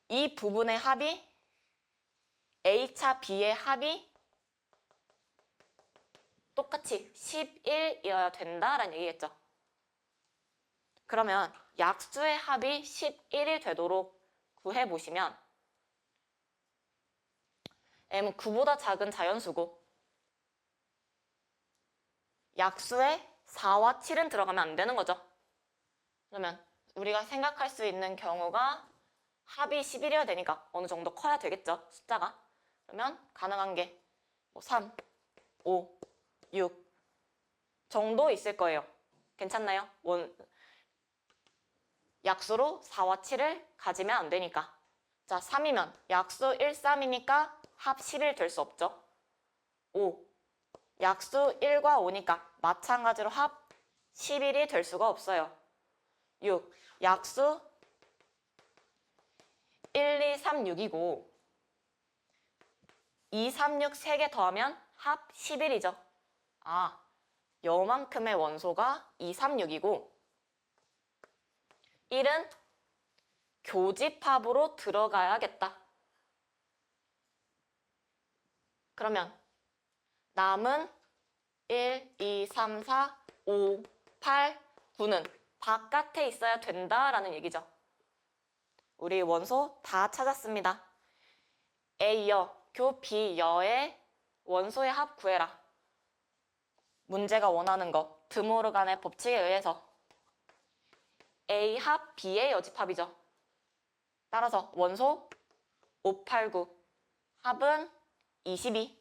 A: 이 부분의 합이 A차 B의 합이 똑같이 11이어야 된다라는 얘기겠죠. 그러면 약수의 합이 11이 되도록 구해보시면 M은 9보다 작은 자연수고 약수에 4와 7은 들어가면 안 되는 거죠. 그러면 우리가 생각할 수 있는 경우가 합이 11이어야 되니까 어느 정도 커야 되겠죠, 숫자가. 그러면 가능한 게 3, 5, 6 정도 있을 거예요. 괜찮나요? 약수로 4와 7을 가지면 안 되니까. 자, 3이면 약수 1, 3이니까 합 11 될 수 없죠. 5, 약수 1과 5니까 마찬가지로 합 11이 될 수가 없어요. 6, 약수 1, 2, 3, 6이고 2, 3, 6 3개 더하면 합 11이죠. 요만큼의 원소가 2, 3, 6이고 1은 교집합으로 들어가야겠다. 그러면 남은 1, 2, 3, 4, 5, 8, 9는 바깥에 있어야 된다라는 얘기죠. 우리 원소 다 찾았습니다. A여, 교 B여의 원소의 합 구해라. 문제가 원하는 거 드모르간의 법칙에 의해서 A 합 B의 여집합이죠. 따라서 원소 5, 8, 9 합은 22.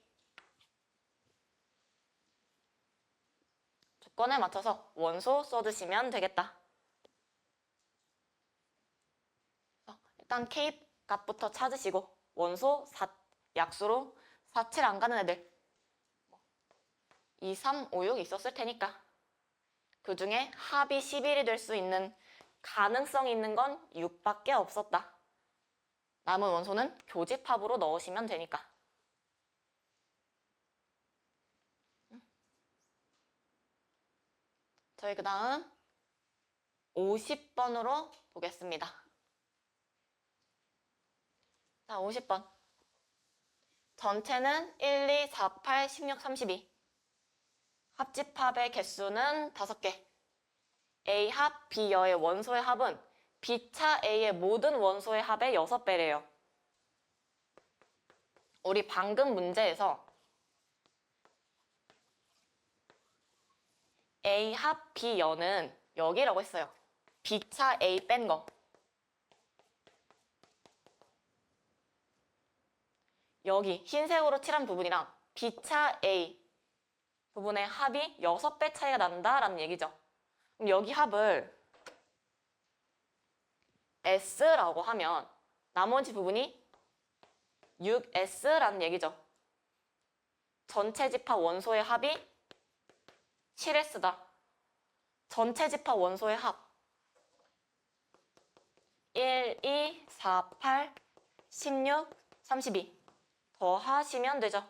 A: 조건에 맞춰서 원소 써주시면 되겠다. 일단 K 값부터 찾으시고 원소 약수로 4, 7 안 가는 애들 2, 3, 5, 6 있었을 테니까 그 중에 합이 11이 될 수 있는 가능성이 있는 건 6밖에 없었다. 남은 원소는 교집합으로 넣으시면 되니까. 저희 그 다음 50번으로 보겠습니다. 자, 50번. 전체는 1, 2, 4, 8, 16, 32. 합집합의 개수는 5개. A 합 B여의 원소의 합은 B차 A의 모든 원소의 합의 6배래요. 우리 방금 문제에서 A 합 B여는 여기라고 했어요. B차 A 뺀 거. 여기 흰색으로 칠한 부분이랑 B차 A 부분의 합이 6배 차이가 난다라는 얘기죠. 그럼 여기 합을 S라고 하면 나머지 부분이 6S라는 얘기죠. 전체 집합 원소의 합이 7S다. 전체 집합 원소의 합 1, 2, 4, 8, 16, 32 더하시면 되죠.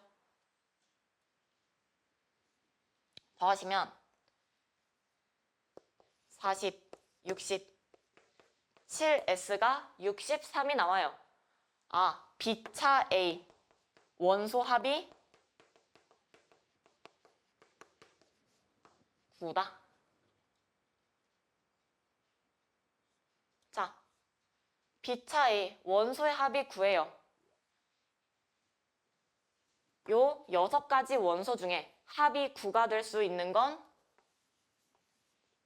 A: 더하시면 40, 60, 7S가 63이 나와요. 아, B차 A 원소 합이 9다. 자, B차 A 원소의 합이 9예요. 요 6가지 원소 중에 합이 9가 될 수 있는 건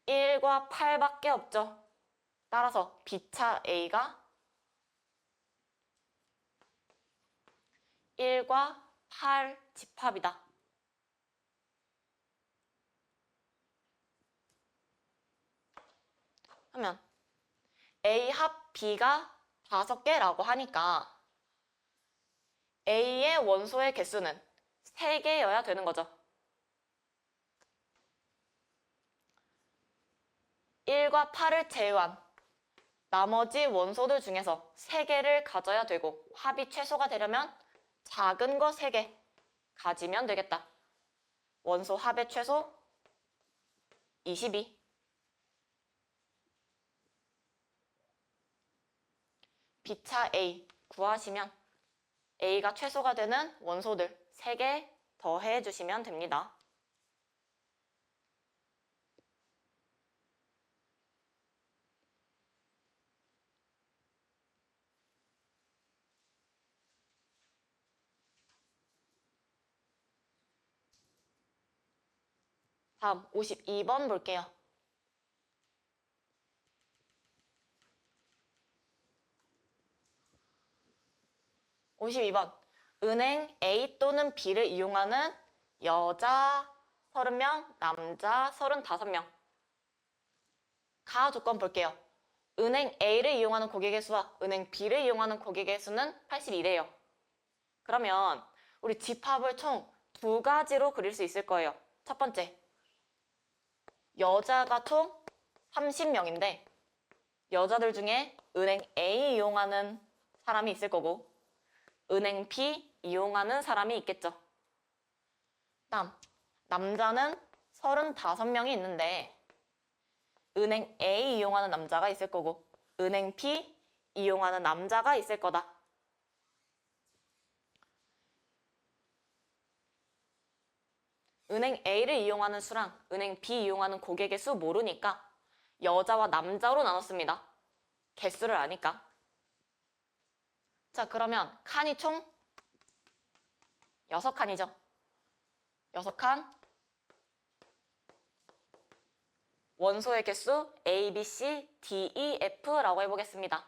A: 1과 8밖에 없죠. 따라서 B차 A가 1과 8 집합이다. 하면 A 합 B가 5개라고 하니까 A의 원소의 개수는 3개여야 되는 거죠. 1과 8을 제외한 나머지 원소들 중에서 3개를 가져야 되고 합이 최소가 되려면 작은 거 3개 가지면 되겠다. 원소 합의 최소 22. B차 A 구하시면 A가 최소가 되는 원소들 3개 더해 주시면 됩니다. 다음 52번 볼게요. (52번) 은행 A 또는 B를 이용하는 여자 30명, 남자 35명. 가 조건 볼게요. 은행 A를 이용하는 고객의 수와 은행 B를 이용하는 고객의 수는 82래요. 그러면 우리 집합을 총 2가지로 그릴 수 있을 거예요. 첫 번째, 여자가 총 30명인데 여자들 중에 은행 A 이용하는 사람이 있을 거고 은행 B 이용하는 사람이 있겠죠. 다음, 남자는 35명이 있는데 은행 A 이용하는 남자가 있을 거고 은행 B 이용하는 남자가 있을 거다. 은행 A를 이용하는 수랑 은행 B 이용하는 고객의 수 모르니까 여자와 남자로 나눴습니다. 개수를 아니까. 자, 그러면 칸이 총 6칸이죠. 6칸. 원소의 개수 A, B, C, D, E, F라고 해보겠습니다.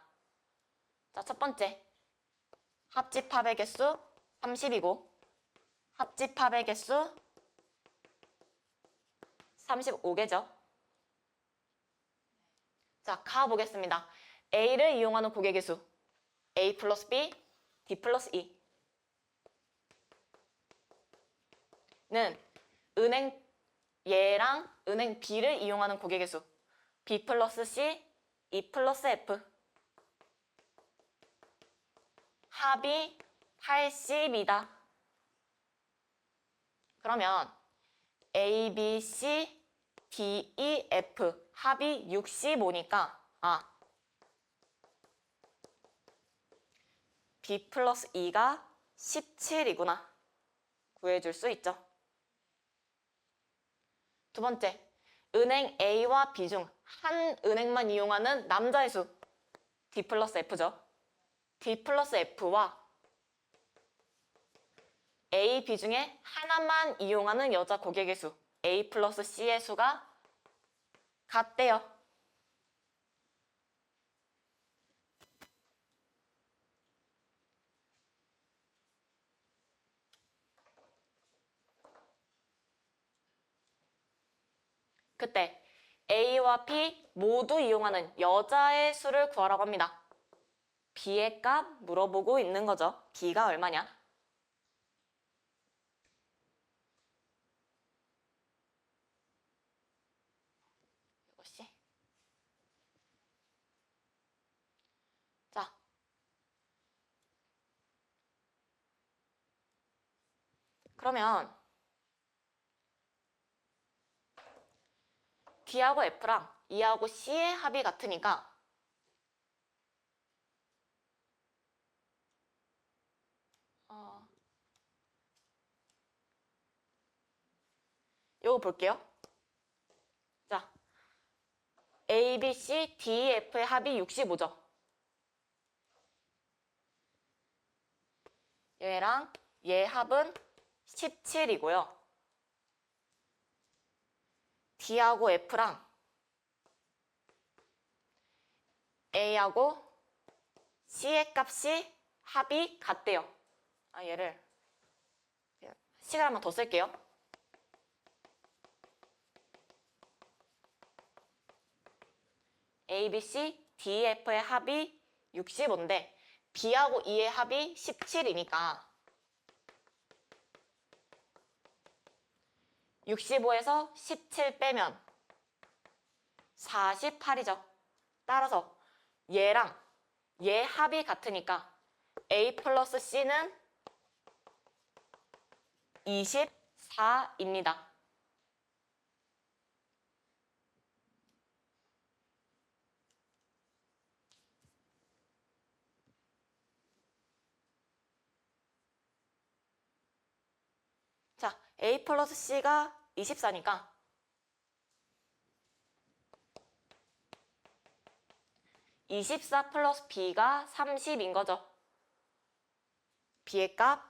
A: 자, 첫 번째. 합집합의 개수 30이고 합집합의 개수 35개죠. 자, 가보겠습니다. A를 이용하는 고객의 수 A 플러스 B, D 플러스 E 는 은행 얘랑 은행 B를 이용하는 고객의 수 B 플러스 C, E 플러스 F 합이 80이다. 그러면 A, B, C, D, E, F 합이 65니까 B 플러스 E가 17이구나. 구해줄 수 있죠. 두 번째, 은행 A와 B 중 한 은행만 이용하는 남자의 수 D 플러스 F죠. D 플러스 F와 A, B 중에 하나만 이용하는 여자 고객의 수 A 플러스 C의 수가 같대요. 그때 A와 B 모두 이용하는 여자의 수를 구하라고 합니다. B의 값 물어보고 있는 거죠. B가 얼마냐? 이것이. 자. 그러면 D하고 F랑 E하고 C의 합이 같으니까 이거 볼게요. 자, A, B, C, D, F의 합이 65죠. 얘랑 얘 합은 17이고요. D하고 F랑 A하고 C의 값이 합이 같대요. 얘를 시간 한번 더 쓸게요. A, B, C, D, F의 합이 65인데 B하고 E의 합이 17이니까 65에서 17 빼면 48이죠. 따라서 얘랑 얘 합이 같으니까 A 플러스 C는 24입니다. 자, A 플러스 C가 24니까 24 플러스 B가 30인 거죠. B의 값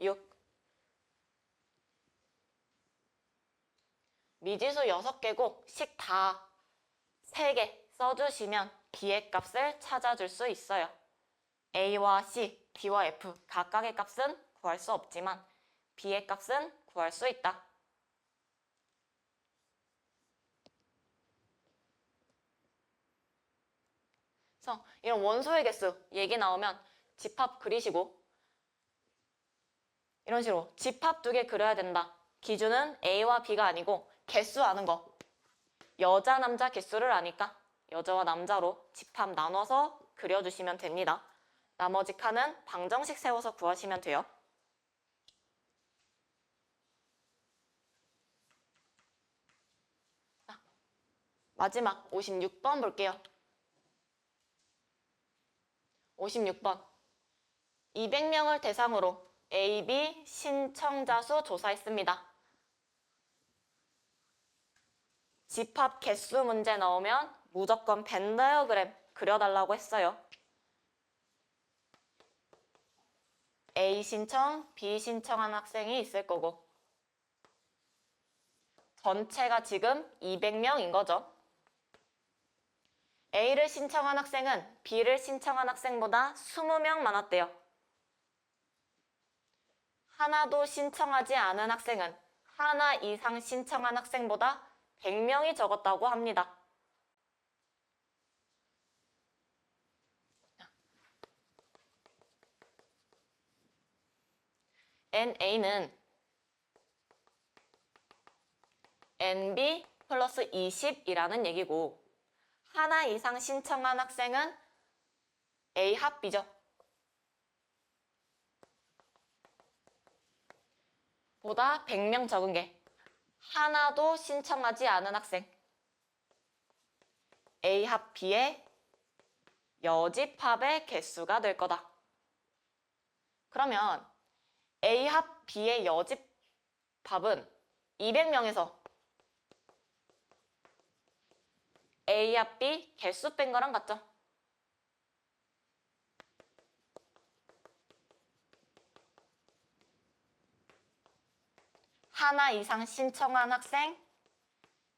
A: 6. 미지수 6개고 식 다 3개 써주시면 B의 값을 찾아줄 수 있어요. A와 C, D와 F 각각의 값은 구할 수 없지만 B의 값은 구할 수 있다. 그래서 이런 원소의 개수 얘기 나오면 집합 그리시고 이런 식으로 집합 2개 그려야 된다. 기준은 A와 B가 아니고 개수 아는 거. 여자, 남자 개수를 아니까 여자와 남자로 집합 나눠서 그려주시면 됩니다. 나머지 칸은 방정식 세워서 구하시면 돼요. 마지막 56번 볼게요. 56번. 200명을 대상으로 A, B 신청자 수 조사했습니다. 집합 개수 문제 나오면 무조건 벤 다이어그램 그려달라고 했어요. A 신청, B 신청한 학생이 있을 거고 전체가 지금 200명인 거죠. A를 신청한 학생은 B를 신청한 학생보다 20명 많았대요. 하나도 신청하지 않은 학생은 하나 이상 신청한 학생보다 100명이 적었다고 합니다. NA는 NB 플러스 20이라는 얘기고 하나 이상 신청한 학생은 A 합 B죠. 보다 100명 적은 게 하나도 신청하지 않은 학생 A 합 B의 여집합의 개수가 될 거다. 그러면 A 합 B의 여집합은 200명에서 A 합 B 개수 뺀 거랑 같죠? 하나 이상 신청한 학생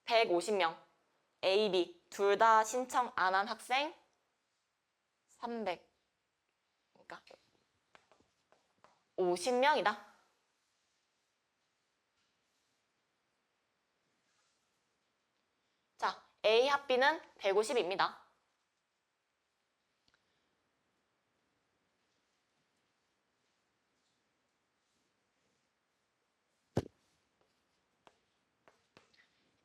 A: 150명, A, B 둘 다 신청 안 한 학생 300, 그러니까 50명이다. 자, A 합 B는 150입니다.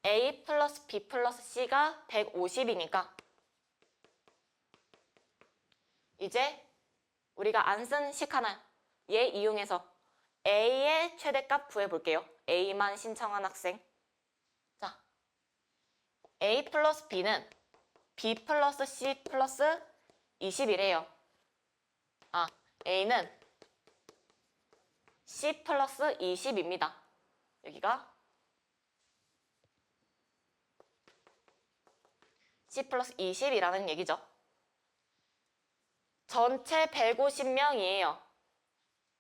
A: A 플러스 B 플러스 C가 150이니까 이제 우리가 안 쓴 식 하나 얘 이용해서 A의 최대값 구해볼게요. A만 신청한 학생. 자, A 플러스 B는 B 플러스 C 플러스 20이래요. 아, A는 C 플러스 20입니다. 여기가 C 플러스 20이라는 얘기죠. 전체 150명이에요.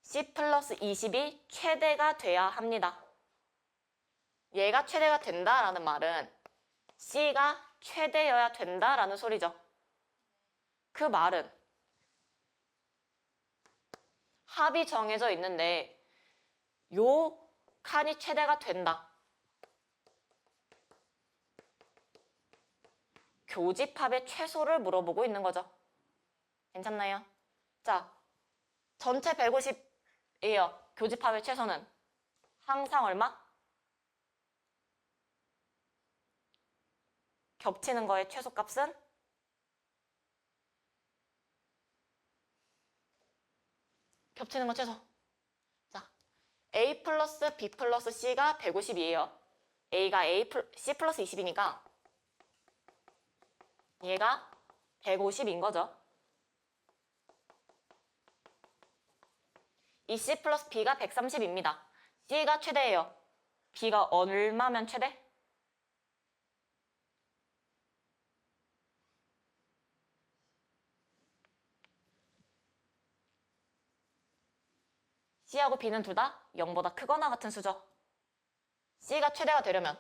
A: C 플러스 20이 최대가 돼야 합니다. 얘가 최대가 된다라는 말은 C가 최대여야 된다라는 소리죠. 그 말은 합이 정해져 있는데 요 칸이 최대가 된다. 교집합의 최소를 물어보고 있는 거죠. 괜찮나요? 자, 전체 150이에요. 교집합의 최소는 항상 얼마? 겹치는 거의 최소값은 겹치는 거 최소. 자, A 플러스 B 플러스 C가 150이에요. A가 C 플러스 20이니까 얘가 150인 거죠. 이 C 플러스 B가 130입니다. C가 최대예요. B가 얼마면 최대? C하고 B는 둘 다 0보다 크거나 같은 수죠. C가 최대가 되려면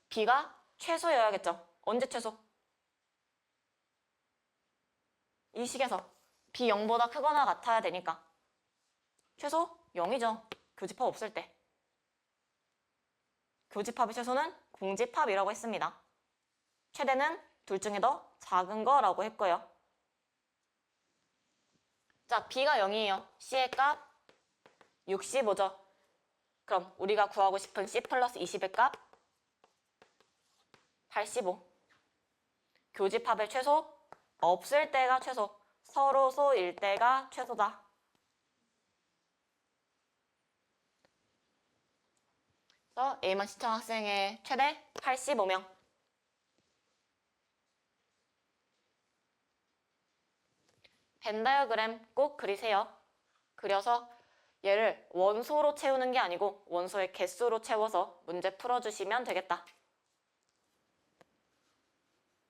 A: B가 최소여야겠죠. 언제 최소? 이 식에서 B 0보다 크거나 같아야 되니까 최소 0이죠. 교집합 없을 때. 교집합의 최소는 공집합이라고 했습니다. 최대는 둘 중에 더 작은 거라고 했고요. 자, B가 0이에요. C의 값 65죠. 그럼 우리가 구하고 싶은 C 플러스 20의 값 85. 교집합의 최소 없을 때가 최소, 서로소일 때가 최소다. 그래서 A만 신청 학생의 최대 85명. 벤 다이어그램 꼭 그리세요. 그려서 얘를 원소로 채우는 게 아니고 원소의 개수로 채워서 문제 풀어주시면 되겠다.